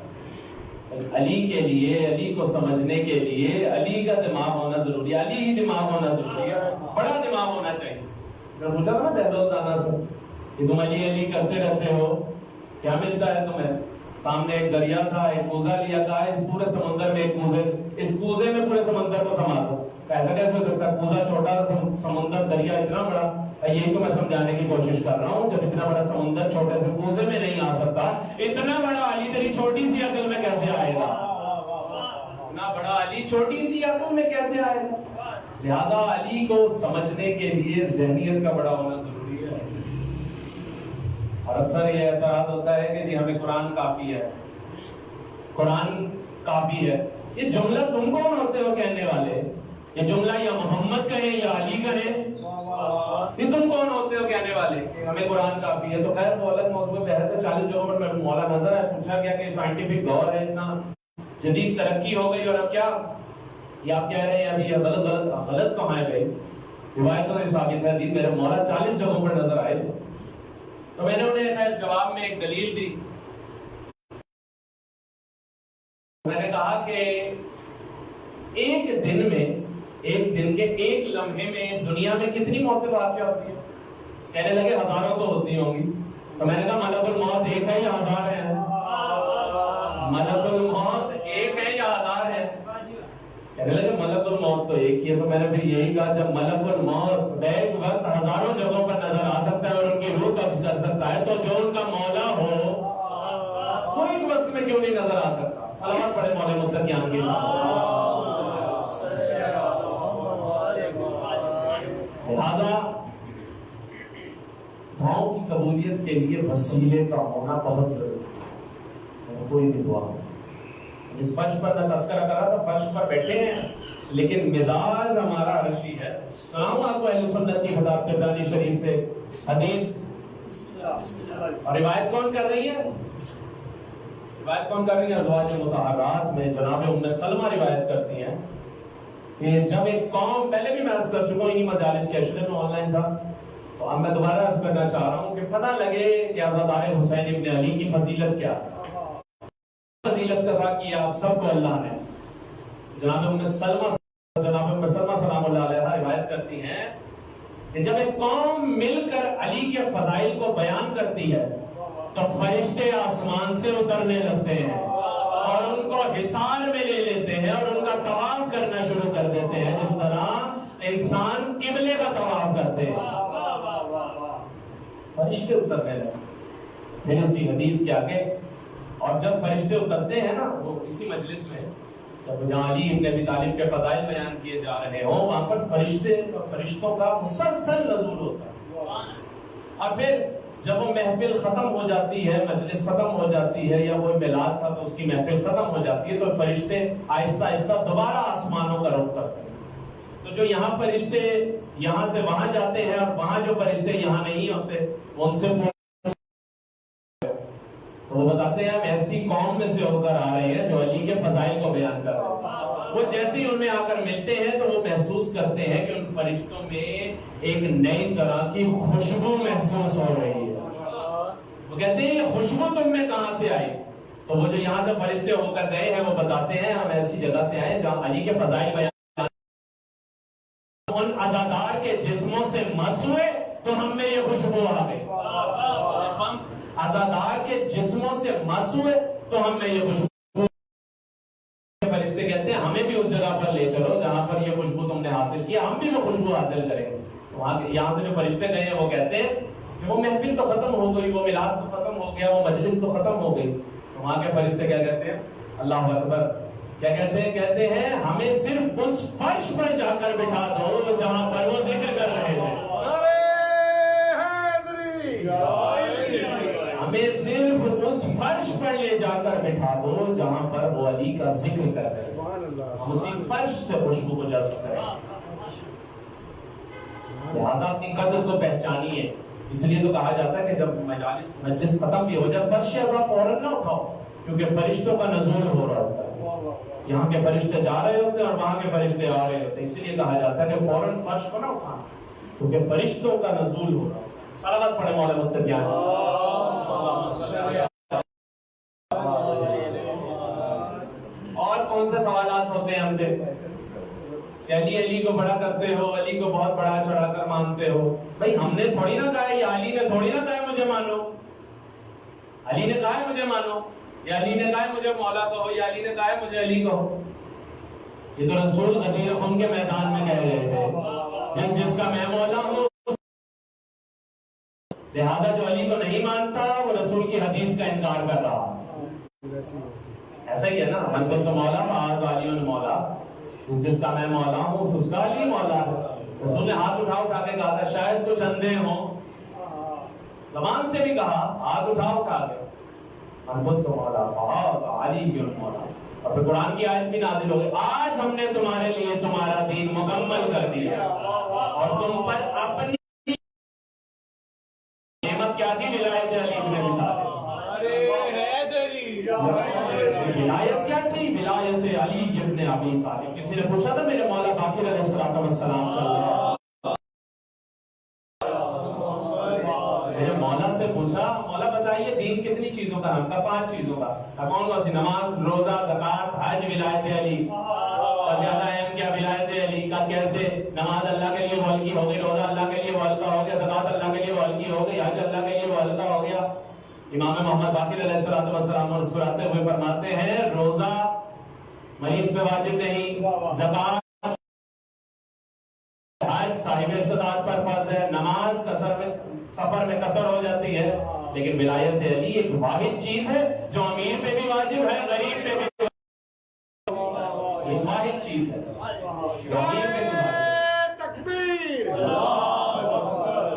S7: علی کے لیے، علی کو سمجھنے کے لیے علی کا دماغ ہونا ضروری ہے، علی ہی دماغ ہونا ضروری ہے، بڑا دماغ ہونا چاہیے۔ میں پوچھا تھا نا بہدولانہ سے کہ تم علی علی کرتے رہتے ہو کیا ملتا ہے تمہیں؟ سامنے ایک دریا تھا، ایک کوزہ لیا تھا، اس پورے سمندر میں ایک کوزے، اس کوزے میں پورے سمندر کو سما دو۔ ایسا کیسے ہو سکتا ہے؟ کوزہ چھوٹا، سمندر دریا اتنا بڑا۔ یہی تو میں سمجھانے کی کوشش کر رہا ہوں، جب اتنا بڑا سمندر چھوٹے سے کوزے میں نہیں آ سکتا، اتنا بڑا علی تیری چھوٹی سی عقل میں کیسے آئے گا؟ اتنا بڑا علی چھوٹی سی عقل میں کیسے آئے گا؟ لہذا علی کو سمجھنے کے لیے ذہنیت کا بڑا ہونا ضروری ہے۔ اور اکثر یہ اعتراض ہوتا ہے کہ جی ہمیں قرآن کافی ہے، قرآن کافی ہے۔ یہ جملہ تم کون ہوتے ہو کہنے والے؟ یہ جملہ یا محمد کہیں یا علی کہیں، یہ تم کون ہوتے ہو کہنے والے کہ ہمیں قرآن کافی ہے؟ تو خیر وہ الگ موضوع بحث ہے، 40 جگہوں پر میرے مولا نظر ہے، پوچھا گیا کہ سائنٹیفک دور ہے، اتنا جدید ترقی ہو گئی اور اب کیا یہ آپ کہہ رہے ہیں ابھی یہ غلط کہاں ہے بھائی؟ روایتوں میں ثابت ہے، میرے مولا 40 جگہوں پر نظر آئے تھے۔ تو میں نے انہیں خیر جواب میں ایک دلیل دی، میں نے کہا کہ ایک دن میں، ایک دن کے ایک لمحے میں دنیا میں کتنی موتیں واقع ہوتی ہیں؟ کہنے لگے ہزاروں تو ہوتی ہوں گی۔ تو میں نے کہا ملک الموت ایک ہے یا ہزار ہے؟ ملک الموت ایک ہے یا ہزار ہے؟ کہنے لگے ملک الموت تو ایک ہی ہے۔ تو میں نے پھر یہی کہا جب ملک الموت بیک وقت ہزاروں جگہوں پر نظر آ سکتا ہے اور ان کی روح قبض کر سکتا ہے، تو جو ان کا مولا ہو وہ ایک وقت میں کیوں نہیں نظر آ سکتا؟ صلوات پڑھے مولا متقیان کی لہذا دعاؤں کی قبولیت کے لیے وسیلے کا ہونا بہت ضروری ہے۔ کوئی بھی دعا اس فرش پر نہ تذکرہ کرا تھا، فرش پر بیٹھے ہیں لیکن مزاج ہمارا عرشی ہے۔ سلام آپ کو اہل سنت کی خطاب قرآن شریف سے حدیث اور روایت کون کر رہی ہے؟ روایت کون کر رہی ہے؟ ازواج مطہرات میں جناب ام سلمہ روایت کرتی ہیں کہ جب ایک قوم، پہلے بھی میں عرض کر چکا ہوں انہی مجالس کے اشرے میں آن لائن تھا، تو اب میں دوبارہ عرض کرنا چاہ رہا ہوں کہ پتہ لگے کہ عزادار حسین ابن علی کی فضیلت کیا ہے۔ فضیلت کا تھا کہ آپ سب کو اللہ نے، جناب ام سلمہ سلام اللہ علیہ روایت کرتی ہیں کہ جب ایک قوم مل کر علی کے فضائل کو بیان کرتی ہے تو فرشتے آسمان سے اترنے لگتے ہیں اور ان کو حصار میں لے لیتے ہیں اور ان کا طواف کرنا شروع کر دیتے ہیں، جس طرح انسان قبلے کا طواف کرتے ہیں۔ فرشتے اترنے لگتے پھر اسی حدیث کے آگے، اور جب فرشتے اترتے ہیں نا، وہ اسی مجلس میں جب جہاں علی ابن ابی طالب کے فضائل بیان کیے جا رہے ہوں، وہاں پر فرشتوں کا مسلسل نزول ہوتا ہے۔ اور پھر جب وہ محفل ختم ہو جاتی ہے، مجلس ختم ہو جاتی ہے، یا وہ میلاد تھا تو اس کی محفل ختم ہو جاتی ہے، تو فرشتے آہستہ آہستہ دوبارہ آسمانوں کا رخ کرتے ہیں۔ تو جو یہاں فرشتے یہاں سے وہاں جاتے ہیں اور وہاں جو فرشتے یہاں نہیں ہوتے، وہ ان سے تو وہ بتاتے ہیں ہم ایسی قوم میں سے ہو کر آ رہے ہیں جو علی کے فضائل کو بیان کر رہے ہیں۔ وہ جیسے ہی ان میں آ کر ملتے ہیں تو وہ محسوس کرتے ہیں کہ ان فرشتوں میں ایک نئی طرح کی خوشبو محسوس ہو رہی ہے۔ وہ کہتے ہیں یہ خوشبو تم میں کہاں سے آئی؟ تو وہ جو یہاں سے فرشتے ہو کر گئے ہیں وہ بتاتے ہیں ہم ایسی جگہ سے آئے جہاں علی کے فضائل بیان، ان عزادار کے جسموں سے مس ہوئے تو ہم میں یہ خوشبو آ گئی۔ عزادار کے جسموں سے مس ہوئے تو ہم میں یہ خوشبو، فرشتے کہتے ہیں ہمیں بھی اس جگہ پر لے چلو جہاں پر یہ خوشبو تم نے حاصل کیا، ہم بھی وہ خوشبو حاصل کریں گے۔ وہاں یہاں سے جو فرشتے گئے ہیں وہ کہتے ہیں کہ وہ محفل تو ختم ہو گئی، وہ میلاد تو ختم ہو گیا، وہ مجلس تو ختم ہو گئی، تو وہاں کے فرشتے کیا کہتے ہیں؟ اللہ اکبر، کیا کہتے ہیں؟ کہتے ہیں ہمیں صرف اس فرش پر جا کر بٹھا دو جہاں پر وہ ذکر کر رہے تھے، ہمیں صرف اس فرش پر لے جا کر بٹھا دو جہاں پر وہ علی کا ذکر کر رہے ہیں، اسی فرش سے خوشبو کو جذب کریں۔ لہٰذا اپنی قدر کو پہچانیے، اس لیے تو کہا جاتا ہے کہ جب مجلس ختم بھی ہو جائے فرش اعضا فوراً نہ اٹھاؤ، کیونکہ فرشتوں کا نزول ہو رہا ہوتا ہے، یہاں کے فرشتے جا رہے ہوتے ہیں اور وہاں کے فرشتے آ رہے ہوتے ہیں، اس لیے کہا جاتا ہے کہ فوراً فرش کو نہ اٹھانا، کیونکہ فرشتوں کا نزول ہو رہا ہے۔ صلوات پڑھے مولا متقیان۔ اور کون سے سوالات ہوتے ہیں ہم سے کہ علی کو بڑا کرتے ہو، علی کو بہت بڑا چڑھا کر مانتے ہو؟ بھائی ہم نے تھوڑی نہ کہا ہے، یا علی نے تھوڑی نہ کہا ہے مجھے مانو، علی نے کہا ہے مجھے مانو، یا علی نے کہا ہے مجھے مولا کہو، یا علی نے کہا ہے مجھے علی کہو۔ یہ تو رسول غدیر خم کے میدان میں کہہ رہے تھے جس کا میں مولا ہوں، لہذا جو علی کو نہیں مانتا وہ رسول کی حدیث کا انکار کر رہا۔ ایسا ہی ہے نا، من کنت مولا فہذا علی مولا، جس کا میں مولا ہوں اس کا علی مولا ہے۔ رسول نے ہاتھ اٹھا کے کہا تھا، شاید کچھ اندھے ہوں، زبان سے بھی کہا، ہاتھ اٹھا کے من کنت مولا فہذا علی مولا، اور پھر قرآن کی آیت بھی نازل ہو گئی، آج ہم نے تمہارے لیے تمہارا دین مکمل کر دیا اور تم پر اپنی نعمت کیا تھی؟ ولایت علی ابن ابی طالب۔ ولایت کیا تھی؟ ولایت علی ابن ابی طالب۔ کسی نے پوچھا تھا میرے مولا باقر علیہ السلام سے اللہ میرے مولا سے پوچھا، مولا بتائیے دین کتنی چیزوں کا؟ ہم کا 5 چیزوں کا۔ کون کون سی؟ نماز، روزہ، زکات، حج، ولایت علی۔ اور زیادہ اہم کیا؟ ولایت علی کا کیسے؟ نماز اللہ کے لیے وہ ہلکی ہو گئی، روزہ اللہ کے لیے وہ ہلکا ہو گیا، زکات اللہ کے لیے وہ ہلکی ہو گئی، حج اللہ کے لیے وہ ہلکا ہو گیا۔ امام محمد باقر علیہ السلام مسکراتے ہوئے فرماتے ہیں روزہ مریض پہ واجب نہیں، زکات حج صاحب استطاعت پر فرض ہے، نماز سفر میں قصر ہو جاتی ہے، لیکن ولایت علی ایک واحد چیز ہے جو امیر پہ بھی واجب ہے، غریب پہ بھی ایک واحد چیز ہے جو امیر پہ بھی واجب ہے۔
S6: تکبیر،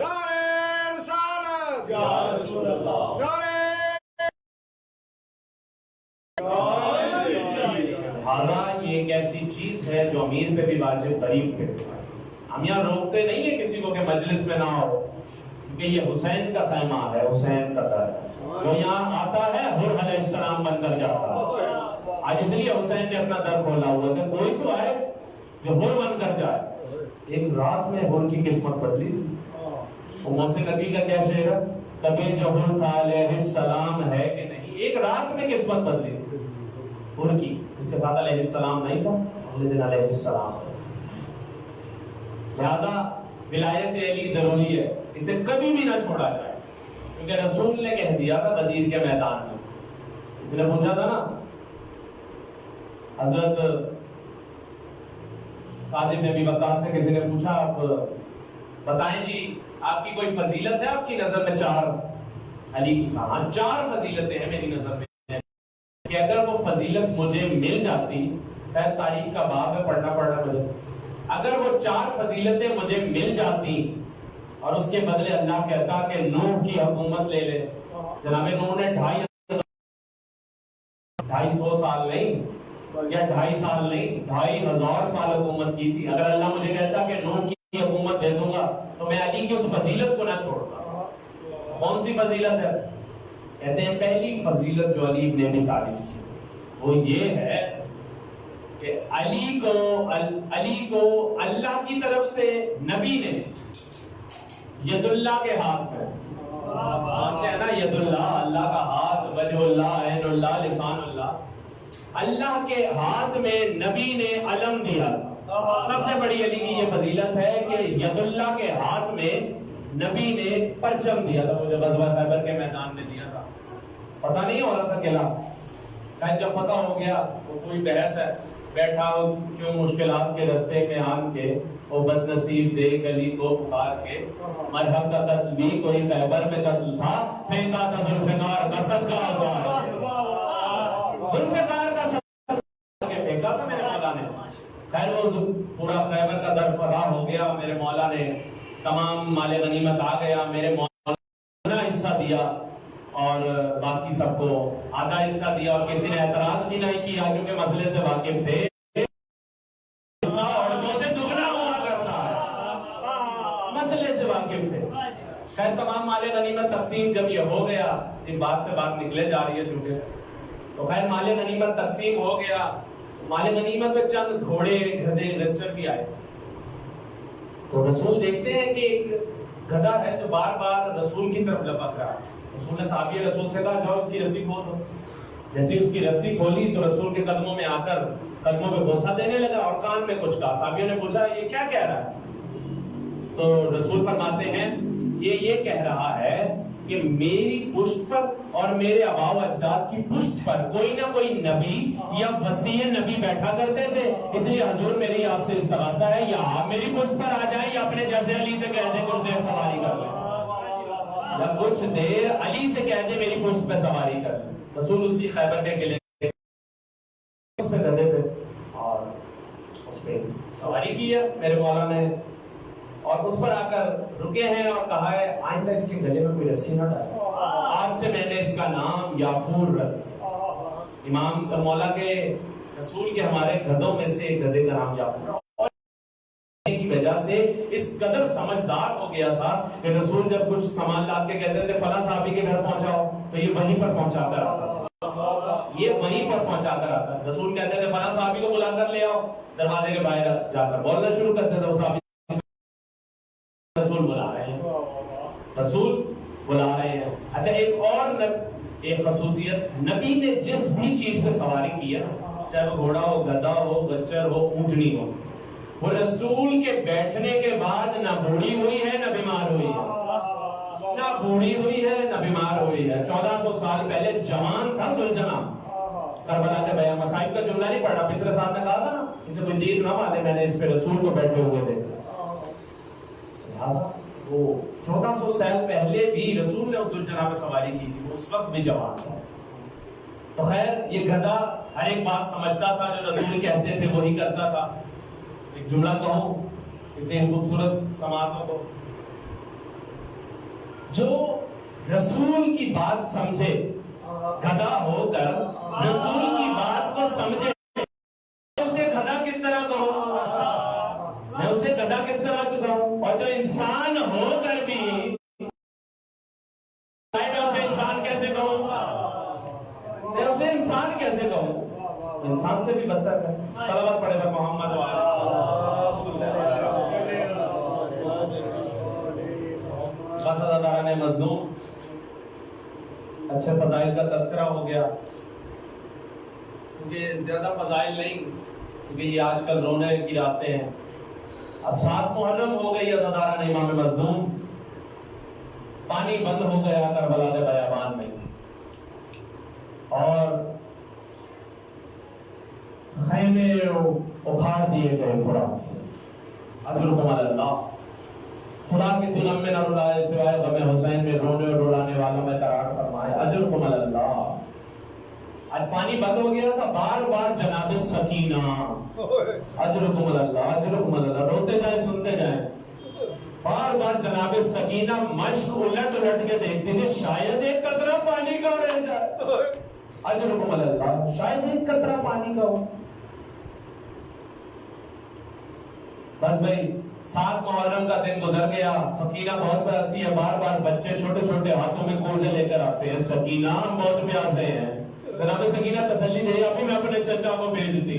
S6: نعرہ رسالت، نعرہ
S7: لہٰذا یہ ایک ایسی چیز ہے جو امیر پہ بھی واجب، غریب پہ بھی واجب۔ ہم یہاں روکتے نہیں ہیں کسی کو کہ مجلس میں نہ ہو، کہ یہ حسین کا خیمہ ہے، حسین کا در ہے، جو یہاں آتا ہے حر علیہ السلام بن کر جاتا ہے۔ آج اس لیے حسین نے اپنا در کھولا ہوا کہ کوئی تو آئے جو حر بن کر جائے۔ ایک رات میں حر کی قسمت بدلی تھی۔ وہ محسن نبی کا کیا شعر ہے؟ کبھی جو حر تھا علیہ السلام ہے کہ نہیں، ایک رات میں قسمت بدلی تھی حر کی۔ اس کے ساتھ علیہ السلام نہیں تھا، اگلے دن علیہ السلام۔ لہذا ولایت علی ضروری ہے، اسے کبھی بھی نہ چھوڑا جائے، کیونکہ رسول نے کہہ دیا تھا بدیر کے میدان میں۔ اس نے پوچھا تھا نا حضرت سعد بن ابی وقاص سے، کسی نے پوچھا آپ بتائیں جی آپ کی کوئی فضیلت ہے آپ کی نظر میں؟ 4 علی کی کہا 4 فضیلتیں ہیں میری نظر میں کہ اگر وہ فضیلت مجھے مل جاتی، خیر تاریخ کا باب ہے پڑھنا پڑنا مجھے، اگر وہ 4 فضیلتیں مجھے مل جاتی اور اس کے بدلے اللہ کہتا کہ نوح کی حکومت لے لے، جناب نوح نے 250 سال نہیں یا 2.5 سال نہیں، 2500 سال حکومت کی تھی، اگر اللہ مجھے کہتا کہ نوح کی حکومت دے دوں گا تو میں علی کی اس فضیلت کو نہ چھوڑتا۔ کون سی فضیلت ہے؟ کہتے ہیں پہلی فضیلت جو علی ابن ابی طالب کی وہ یہ ہے کہ علی کو اللہ کی طرف سے نبی نے ید اللہ کے ہاتھ میں، مانتے ہیں نا ید اللہ، اللہ کا ہاتھ، وجہ اللہ، عین اللہ، لسان اللہ، اللہ کے ہاتھ میں نبی نے علم دیا۔ سب سے بڑی علی کی یہ فضیلت ہے کہ ید اللہ کے ہاتھ میں نبی نے پرچم دیا تھا، مجھے غزوہ خیبر کے میدان میں دیا تھا، پتہ نہیں ہو رہا تھا قلعہ، جب پتہ ہو گیا وہ کوئی بحث ہے، بیٹھا کیوں مشکلات کے رستے میں آن کے وہ بد نصیب دیکھ علی کو پکار کے، مرحب کا قتل بھی کوئی خیبر میں قتل تھا، پھینکا تھا ذوالفقار کا صدقہ ہوگا، ذوالفقار کا صدقہ کے پھینکا تھا میرے مولا نے۔ خیر وہ پورا خیبر کا در فراہ ہو گیا، میرے مولا نے تمام مال غنیمت آ گیا، میرے مولا نے حصہ دیا اور باقی سب کو آدھا حصہ دیا، اور کسی نے اعتراض بھی نہیں کیا کیونکہ مسئلے سے واقف تھے۔ عورتوں سے دگنا ہوا کرتا ہے، مسئلے سے واقف تھے۔ خیر تمام مال غنیمت تقسیم جب یہ ہو گیا، ان بات سے بات نکلے جا رہی ہے چونکہ، تو خیر مال غنیمت تقسیم ہو گیا، مال غنیمت میں چند گھوڑے، گدھے، رچر بھی آئے، تو رسول دیکھتے ہیں کہ ایک گدھا ہے جو بار بار رسول کی طرف لپک رہا ہے۔ رسول نے صحابی رسول سے کہا جاؤ اس کی رسی کھول دو۔ جیسے اس کی رسی کھولی تو رسول کے قدموں میں آ کر قدموں پہ بوسہ دینے لگا اور کان میں کچھ کہا۔ صحابیوں نے پوچھا یہ کیا کہہ رہا ہے؟ تو رسول فرماتے ہیں یہ کہہ رہا ہے کہ میری پشت پر اور میرے آباء و اجداد کی پشت پر کوئی نہ کوئی نبی یا وصی نبی بیٹھا کرتے تھے، اس لیے حضور میری آپ سے استغاثہ ہے یا آپ میری پشت پر آ جائیں یا اپنے جیسے علی سے کہہ دیں کچھ دیر سواری کر لیں، یا کچھ دیر علی سے کہہ دیں میری پشت پہ سواری کر لیں۔ رسول اسی خیبر کے قلعے اس پہ گدھے پہ اور اس پہ سواری کی ہے میرے مولا نے، اور اس پر آ کر رکے ہیں اور کہا ہے آئندہ اس کے گلے میں کوئی رسی نہ ڈالے، آج سے میں نے اس کا نام یافور رکھ۔ امام مولا کے رسول کے ہمارے گدھوں میں سے ایک گدھے کا نام یعقوب اور کی وجہ سے اس قدر سمجھدار ہو گیا تھا کہ رسول جب کچھ سامان لا کے کہتے تھے فلاں صحابی کے گھر پہنچاؤ تو یہ وہیں پر پہنچا کر آتا، یہ وہیں پر پہنچا کر آتا. رسول کہتے تھے فلاں صحابی کو بلا کر لے آؤ، دروازے کے باہر جا کر بولنا شروع کرتے تھے وہ صحابی رسول بلا رہے ہیں، رسول بلا رہے ہیں. اچھا ایک اور ایک خصوصیت، نبی نے جس بھی چیز پہ سواری کی ہے، چاہے وہ گھوڑا ہو، گدھا ہو، گچر ہو، اونٹنی ہو، وہ رسول کے بیٹھنے کے بعد نہ بوڑھی ہوئی ہے نہ بیمار ہوئی ہے، نہ بوڑھی ہوئی ہے نہ بیمار ہوئی ہے. 1400 سال پہلے جوان تھا ذوالجناح. کربلا کے بیان مصائب کا جملہ نہیں پڑھا، پسرے صاحب نے کہا تھا نا اسے کوئی دیر نہ مانے، میں نے اس پہ رسول کو بیٹھے ہوئے دیکھا. وہ 1400 سال پہلے بھی رسول نے اس ذوالجناح پہ سواری کی تھی، اس وقت بھی جوان تھا. تو خیر یہ گدھا ہر ایک بات سمجھتا تھا جو رسول کہتے تھے وہی کرتا تھا. ایک جملہ کہوں اتنی خوبصورت سماعتوں کو، جو رسول کی بات سمجھے گدھا ہو کر رسول کی بات کو سمجھے، اسے گدھا کس طرح کہوں، میں اسے گدھا کس طرح کہوں. اور جو انسان ہو کر بھی میں اسے انسان کیسے کہوں، میں اسے انسان کیسے کہوں، انسان سے بھی بدتر ہے. صلوات پڑھے پر محمد بس اللہ تعالیٰ نے مظلوم اچھے فضائل کا تذکرہ ہو گیا، کیونکہ زیادہ فضائل نہیں، کیونکہ یہ آج کل رونے کی راتیں ہیں. اب 7 محرم ہو گئی، اللہ تعالیٰ نے امام مظلوم پانی بند ہو گیا کربلا کے بیابان میں، اور خیمے اکھاڑ دیے گئے قرآن سے. اجرکم علی اللہ، خدا کی ظلم میں نہ رلائے سوائے غم حسین میں رونے اور رلانے والوں میں قرار فرمائے. اجرکم علی اللہ. آج پانی بند ہو گیا تھا، بار بار جناب سکینہ اجرکم علی اللہ، اجرکم علی اللہ، روتے جائیں سنتے جائیں. بار بار جناب سکینہ مشک الٹ الٹ کے دیکھتے تھے، شاید ایک قطرہ پانی کا رہ جائے. اجرکم علی اللہ، شاید ایک قطرہ پانی کا ہو. بس بھائی 7 محرم کا دن گزر گیا، سکینہ بہت پیاسی ہے، بار بار بچے چھوٹے چھوٹے ہاتھوں میں کوزے لے کر آتے ہیں، سکینہ ہم بہت پیاسے ہیں. جناب سکینہ تسلی دے، ابھی میں اپنے چچا کو بھیج دی،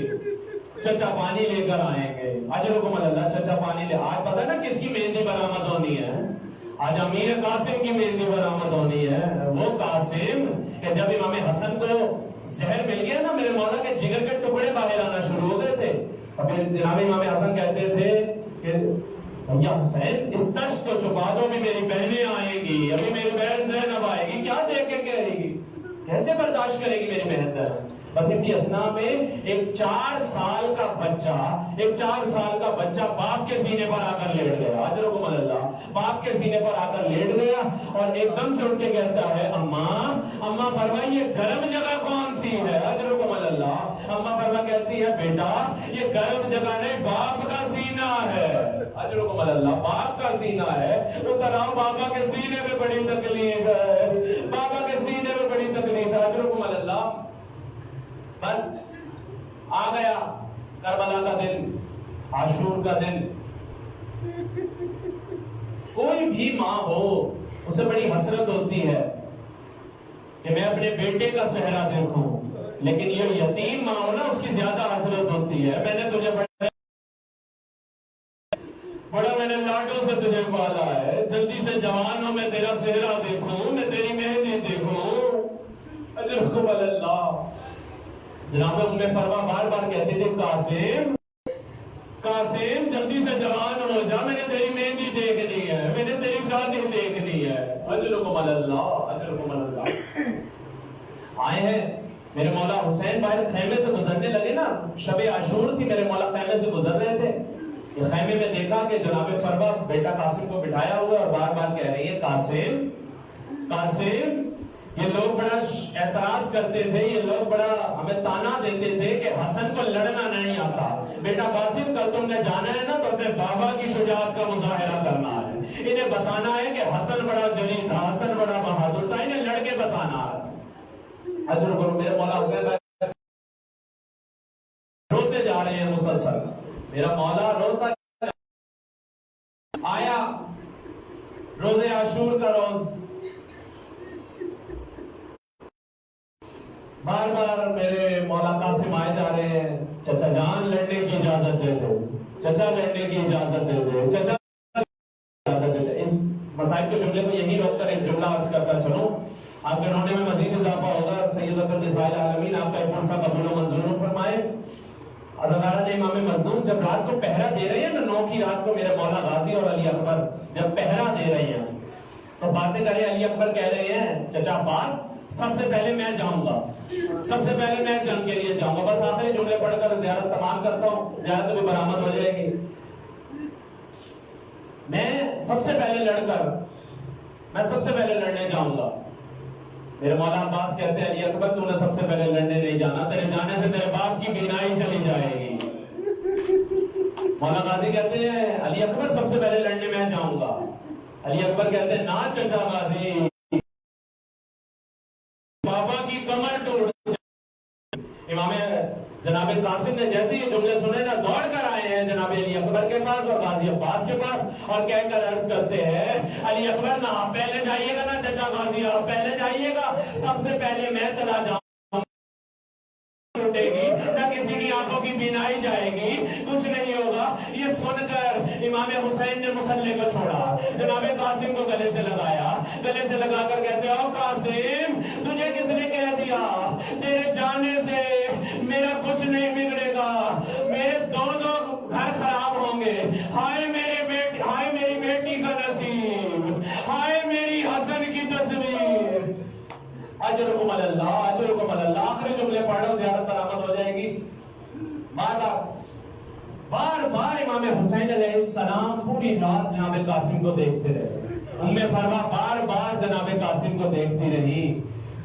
S7: چچا پانی لے کر آئیں گے. اجرکم علی اللہ، چچا پانی لے. آج پتہ نا کس کی مہندی برآمد ہونی ہے، آج امیر قاسم کی مہندی برآمد ہونی ہے. وہ قاسم کہ جب امام حسن کو زہر مل گیا نا، میرے مولا کے جگر کے ٹکڑے باہر آنا شروع ہو گئے تھے. ابھی جناب امام حسن کہتے تھے کہ بھیا حسین اس تشت کو چھپا دو، بھی میری بہنیں آئیں گی، ابھی میری بہن زینب آئے گی، کیا دیکھ کے کہے گی، کیسے برداشت کرے گی میری بہن زینب. بس اسی اسنا میں ایک 4 سال کا بچہ باپ کے سینے پر آ کر لیٹ گیا. اجرکم علی اللہ، باپ کے سینے پر آ کر لیٹ گیا اور ایک دم سے اٹھ کے کہتا ہے اماں فرمائیے گرم جگہ کون سی ہے. اجرکم علی اللہ، اماں فرما کہتی ہے بیٹا یہ گرم جگہ نہیں، باپ کا سینہ ہے. اجرکم علی اللہ، باپ کا سینہ ہے. تو تراؤ بابا کے سینے میں بڑی تکلیف ہے، بابا کے سینے میں بڑی تکلیف ہے. اجرکم علی اللہ. بس آ گیا کربلا کا دن، عاشور کا دن. کوئی بھی ماں ہو اسے بڑی حسرت ہوتی ہے کہ میں اپنے بیٹے کا صحرا دیکھوں، لیکن یہ یتیم ماں ہو نا اس کی زیادہ حسرت ہوتی ہے. میں نے تجھے بڑا میں نے لاڈوں سے تجھے پالا ہے، جلدی سے جوان ہو میں تیرا صحرا دیکھوں، میں تیری مہندی دیکھوں. اجرکم علی اللہ. جناب ام فرما بار بار کہتے تھے قاسم جلدی سے جوان ہو جا، میں نے تیری مہندی دیکھنی ہے، میں نے تیری شادی دیکھنی ہے. اجرکم علی اللہ، اجرکم علی اللہ. آئے ہیں میرے مولا حسین باہر خیمے سے گزرنے لگے نا، شب عاشور تھی، میرے مولا خیمے سے گزر رہے تھے. یہ خیمے میں دیکھا کہ جناب فرما بیٹا قاسم کو بٹھایا ہوا اور بار بار کہہ رہی ہے قاسم. یہ لوگ بڑا اعتراض کرتے تھے، یہ لوگ بڑا ہمیں تانا دیتے تھے کہ حسن کو لڑنا نہیں آتا. بیٹا قاسم کل تم نے جانا ہے نا تو اپنے بابا کی شجاعت کا مظاہرہ کرنا ہے، انہیں بتانا ہے کہ حسن بڑا جری تھا، حسن بڑا بہادر تھا، انہیں لڑ کے بتانا ہے. حضرت میرے مولا حسین رہے ہیں مسلسل. میرا مولا روتا آیا روز عاشور کا روز, بار بار میرے مولا قاسم آئے جا رہے ہیں, چچا جان لڑنے کی اجازت دے دو, چچا لڑنے کی اجازت دے دو, چچا اجازت دے دو. اس مسائل کے جملے کو یہی روک کر ایک جملہ عرض کرتا چلوں, آپ کے رونے میں مزید اضافہ ہوگا. سیدۃ النساء العالمین آپ کا ایک پرسہ قبول و منظور فرمائے. عزاداران امام مظلوم جب رات کو پہرا دے رہے ہیں نا, 9 کی رات کو میرے مولا غازی اور علی اکبر جب پہرا دے رہے ہیں تو باتیں کرے. علی اکبر کہہ رہے ہیں چچا عباس سب سے پہلے میں جاؤں گا, سب سے پہلے میں جنگ کے لیے جاؤں گا. بس آخری جملے پڑھ کر زیارت تمام کرتا ہوں, زیارت بھی برآمد ہو جائے گی. میں سب سے پہلے لڑنے جاؤں گا. میرے مولا عباس کہتے ہیں علی اکبر تو نے سب سے پہلے لڑنے نہیں جانا, تیرے جانے سے تیرے باپ کی بینائی چلی جائے گی. مولا غازی کہتے ہیں علی اکبر سب سے پہلے لڑنے میں جاؤں گا. علی اکبر کہتے ہیں نا چچا غازی, بابا کی کمر ٹوٹ. امام جناب قاسم نے جیسے یہ جملے سنے نا, دوڑ کر آئے ہیں جناب علی اکبر کے پاس اور غازی عباس کے پاس, اور کہہ کر عرض کرتے ہیں علی اکبر نا آپ پہلے جائیے گا نا, چچا غازی آپ پہلے جائیے گا, سب سے پہلے میں چلا جاؤں. ٹوٹے گی نہ کسی کی آنکھوں کی بینائی جائے گی, کچھ نہیں ہوگا. یہ سن کر امام حسین نے مسلح کو چھوڑا, جناب قاسم کو گلے سے لگایا, گلے سے لگا کر کہتے او قاسم تجھے کس نے کہہ دیا تیرے جانے سے میرا کچھ نہیں بگڑے گا, میرے دو گھر خراب ہوں گے. ہائے میری بیٹی کا نصیب, ہائے میری حسن کی تصویر. اجرکم اللہ, اجرکم اللہ. آخری جملے پڑھو, زیادہ برآمد ہو جائے گی. بار بار امام حسین علیہ السلام پوری رات جناب قاسم کو دیکھتے رہے. ام فرما بار بار جناب قاسم کو دیکھتی رہی,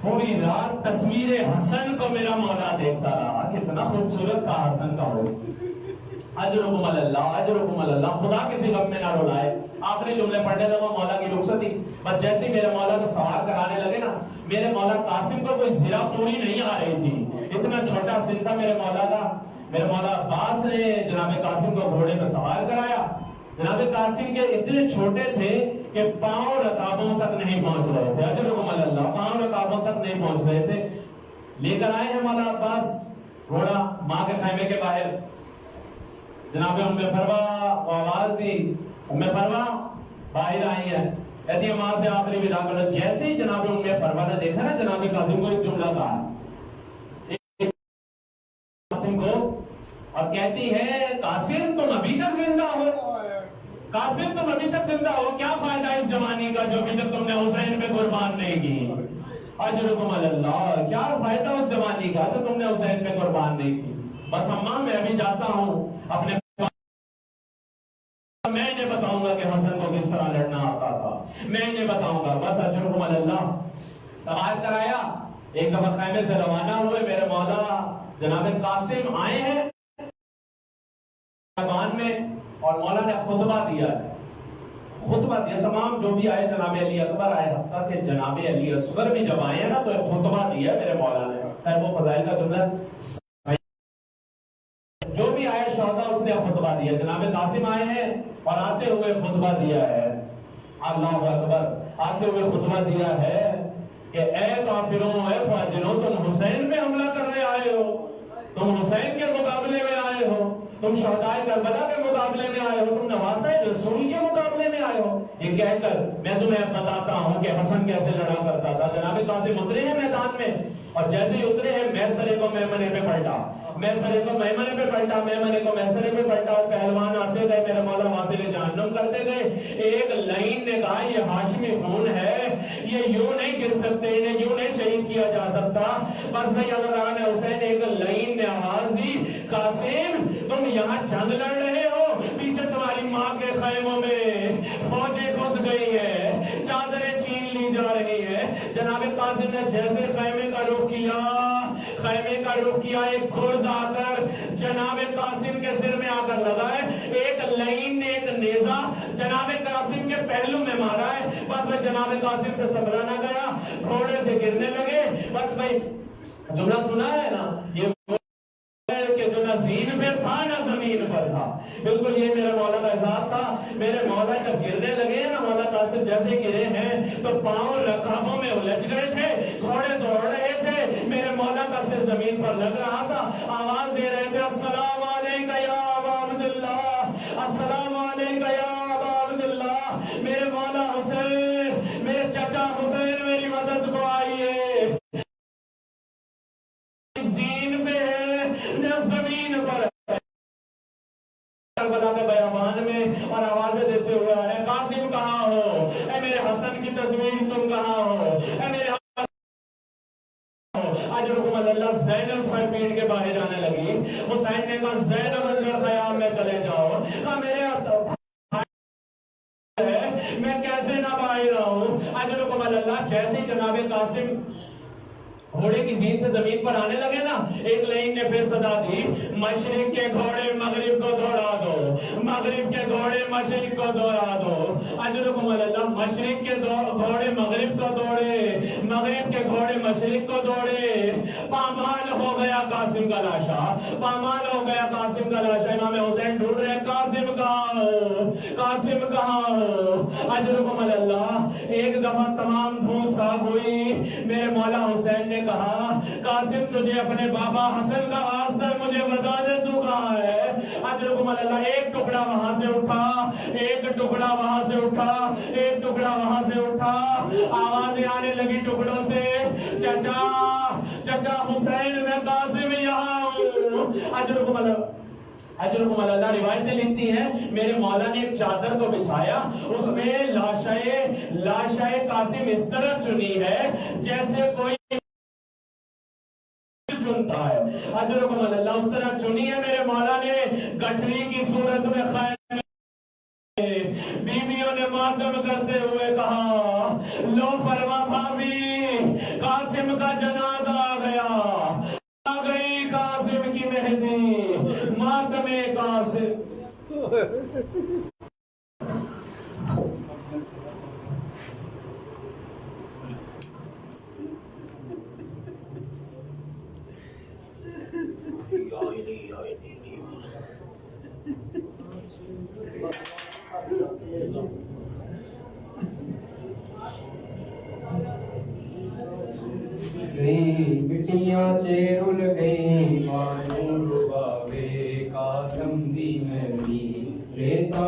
S7: پوری رات تصویر حسن کو میرا مولا دیکھتا رہا. کتنا خوبصورت کا حسن کا ہو. اجرکم اللہ, اجرکم اللہ. خدا کسی غم میں نہ رلائے. آخری جملے پڑھنے لگا, مولا کی رخصتی. بس جیسے ہی میرے مولا کو سوار کرانے لگے نا, میرے مولا قاسم کو کوئی زرہ پوری نہیں آ رہی تھی, اتنا چھوٹا سن تھا میرے مولا کا. میرے مولا عباس نے جناب قاسم کو گھوڑے پہ سوار کرایا. جناب قاسم کے اتنے چھوٹے تھے کہ پاؤں رکابوں تک نہیں پہنچ رہے تھے. اجرکم اللہ, پاؤں رکابوں تک نہیں پہنچ رہے تھے. لے کر آئے ہیں مولا عباس گھوڑا ماں کے خیمے کے باہر. جناب ام فروا آواز دی, ام فروا باہر آئی ہے, کہتی ہے ماں سے آخری ودا کرو. جیسے ہی جناب ام فروا نے دیکھا نا جناب قاسم کو, ایک جملہ کہا قاسم کو, اور کہتی ہے قاسم تم ابھی تک زندہ ہو, قاسم تم ابھی تک زندہ ہو, کیا فائدہ اس جوانی کا جو ابھی تک تم نے حسین پہ قربان نہیں کی. اجرکم اللہ, کیا فائدہ اس جوانی کا جو تم نے حسین پہ قربان نہیں کی. بس اماں میں ابھی جاتا ہوں اپنے, میں انہیں بتاؤں گا کہ حسن کو کس طرح لڑنا آتا تھا, میں انہیں بتاؤں گا. بس اجرکم اللہ. سوار کرایا, ایک دفعہ خیمے سے روانہ ہوئے. میرے مولا جناب قاسم آئے ہیں میں, اور مولا نے خطبہ دیا ہے. خطبہ دیا تمام جو بھی آئے, جناب علی اکبر آئے, حتیٰ کہ جناب علی اصغر بھی جب آئے ہیں نا تو ایک خطبہ دیا میرے مولا نے. خیر وہ فضائل کا جملہ, جو بھی آئے شہداء اس نے خطبہ دیا. جناب قاسم آئے ہیں اور آتے ہوئے خطبہ دیا ہے. اللہ اکبر, آتے ہوئے خطبہ دیا ہے کہ اے کافروں, اے فاجروں, تم حسین پہ حملہ کرنے آئے ہو, تم حسین کے مقابلے میں آئے ہو, تم شہدائے کربلا کے مقابلے میں آئے ہو, تم نواسۂ رسول کے مقابلے میں آئے ہو. یہ کہہ کر میں تمہیں بتاتا ہوں کہ حسن کیسے لڑا کرتا تھا. جناب قاسم اترے ہیں میدان میں, اور جیسے ہی اترے ہیں میسرے کو میمنے پہ پلٹا, میسرے کو میمنے پہ پلٹا, میمنے کو میسرے پہ پلٹا. اور پہلوان آتے گئے, میرا مولا واصل جہنم کرتے گئے. ایک لائن نے کہا یہ ہاشمی خون ہے, یہ یوں نہیں گر سکتے, انہیں یوں نہیں شہید کیا جا سکتا. بس بھائی عزاداران حسین, ایک لائن نے آواز دی, قاسم تم یہاں جنگ لڑ رہے ہو, پیچھے تمہاری ماں کے خیموں میں فوجیں گھس گئی ہے, چادریں چھین لی جا رہی ہے. جناب قاسم نے جیسے خیمے کا رخ کیا, خیمے کا رخ کیا, ایک گرز آ کر جناب قاسم کے سر میں آ کر لگا ہے. ایک لائن نے ایک نیزہ جناب قاسم کے پہلو میں مارا ہے. بس میں جناب قاسم سے صبرا نہ گیا, گھوڑے سے گرنے لگے. بس بھائی جملہ سنا ہے نا, یہ کہ جو نہ زین پہ تھا زمین پر تھا. بالکل یہ میرے مولا کا احساس تھا. میرے مولا جب گرنے لگے ہیں نا، مولا قاسم جیسے گرے ہیں تو پاؤں رکابوں میں الجھ گئے تھے، گھوڑے دوڑ رہے تھے، میرے مولا کا سر زمین پر لگ رہا تھا. آواز دے رہے تھے السلام علیکہ یا ابا عبداللہ، السلام علیکہ یا ابا عبداللہ. میرے مولا حسین، میرے چچا حسین میری مدد کو آئیے. زین پہ ہے نہ زمین پر ہے. کربلا کے بیابان میں اور آوازیں دیتے ہوئے اے قاسم کہاں ہو، اے میرے حسن کی تصویر تم کہاں ہو، اے میرے اجرکم اللہ. زینب سر پیٹ کے باہر جانے لگی. حسین نے کہا زینب اندر خیام میں چلے جاؤ. کہا میرے میں کیسے نہ باہر آؤں. اجرکم اللہ. جیسے ہی جناب قاسم گھوڑے کی زین سے زمین پر آنے لگے نا، ایک لائن نے پھر صدا دی، مشرق کے گھوڑے مغرب کو دوڑا دو، مغرب کے گھوڑے مشرق کو دوڑا دو. اجرکم اللہ. مشرق کے گھوڑے مغرب کو دوڑے، مغرب کے گھوڑے مشرق کو دوڑے. پامال ہو گیا قاسم کا لاشا، پامال ہو گیا قاسم کا لاشا. امام حسین ڈھونڈ رہے قاسم کہاں ہو، قاسم کہاں ہو. اجرکم اللہ. ایک دفعہ تمام دھول صاف ہوئی. میرے مولا حسین نے کہا قاسم تجھے اپنے بابا حسن کا واسطہ مجھے بتا دے تو کہاں ہے. اجرکم اللہ. ایک ٹکڑا وہاں سے اٹھا، ایک ٹکڑا وہاں سے اٹھا، ایک ٹکڑا وہاں سے اٹھا. آوازیں آنے لگی ٹکڑوں سے، چچا چچا حسین میں قاسم یہاں ہوں. اجرکم اللہ. اجرکم اللہ. روایتیں لکھتی ہیں میرے مولا نے ایک چادر کو بچھایا، اس میں لاشائے قاسم اس طرح چنی ہے جیسے کوئی چنتا ہے. اجرکم اللہ. اس طرح چنی ہے میرے مولا نے. گٹھری کی صورت میں خیر بیویوں نے ماتم کرتے ہوئے کہا لو فرما بھابی قاسم کا جنازہ آ گیا، آ گئی قاسم کی مہدی، ماتم قاسم.
S4: گئی بٹیاں چیرل گئی، مانو ڈباوے قاسم دی میں بھی لیتا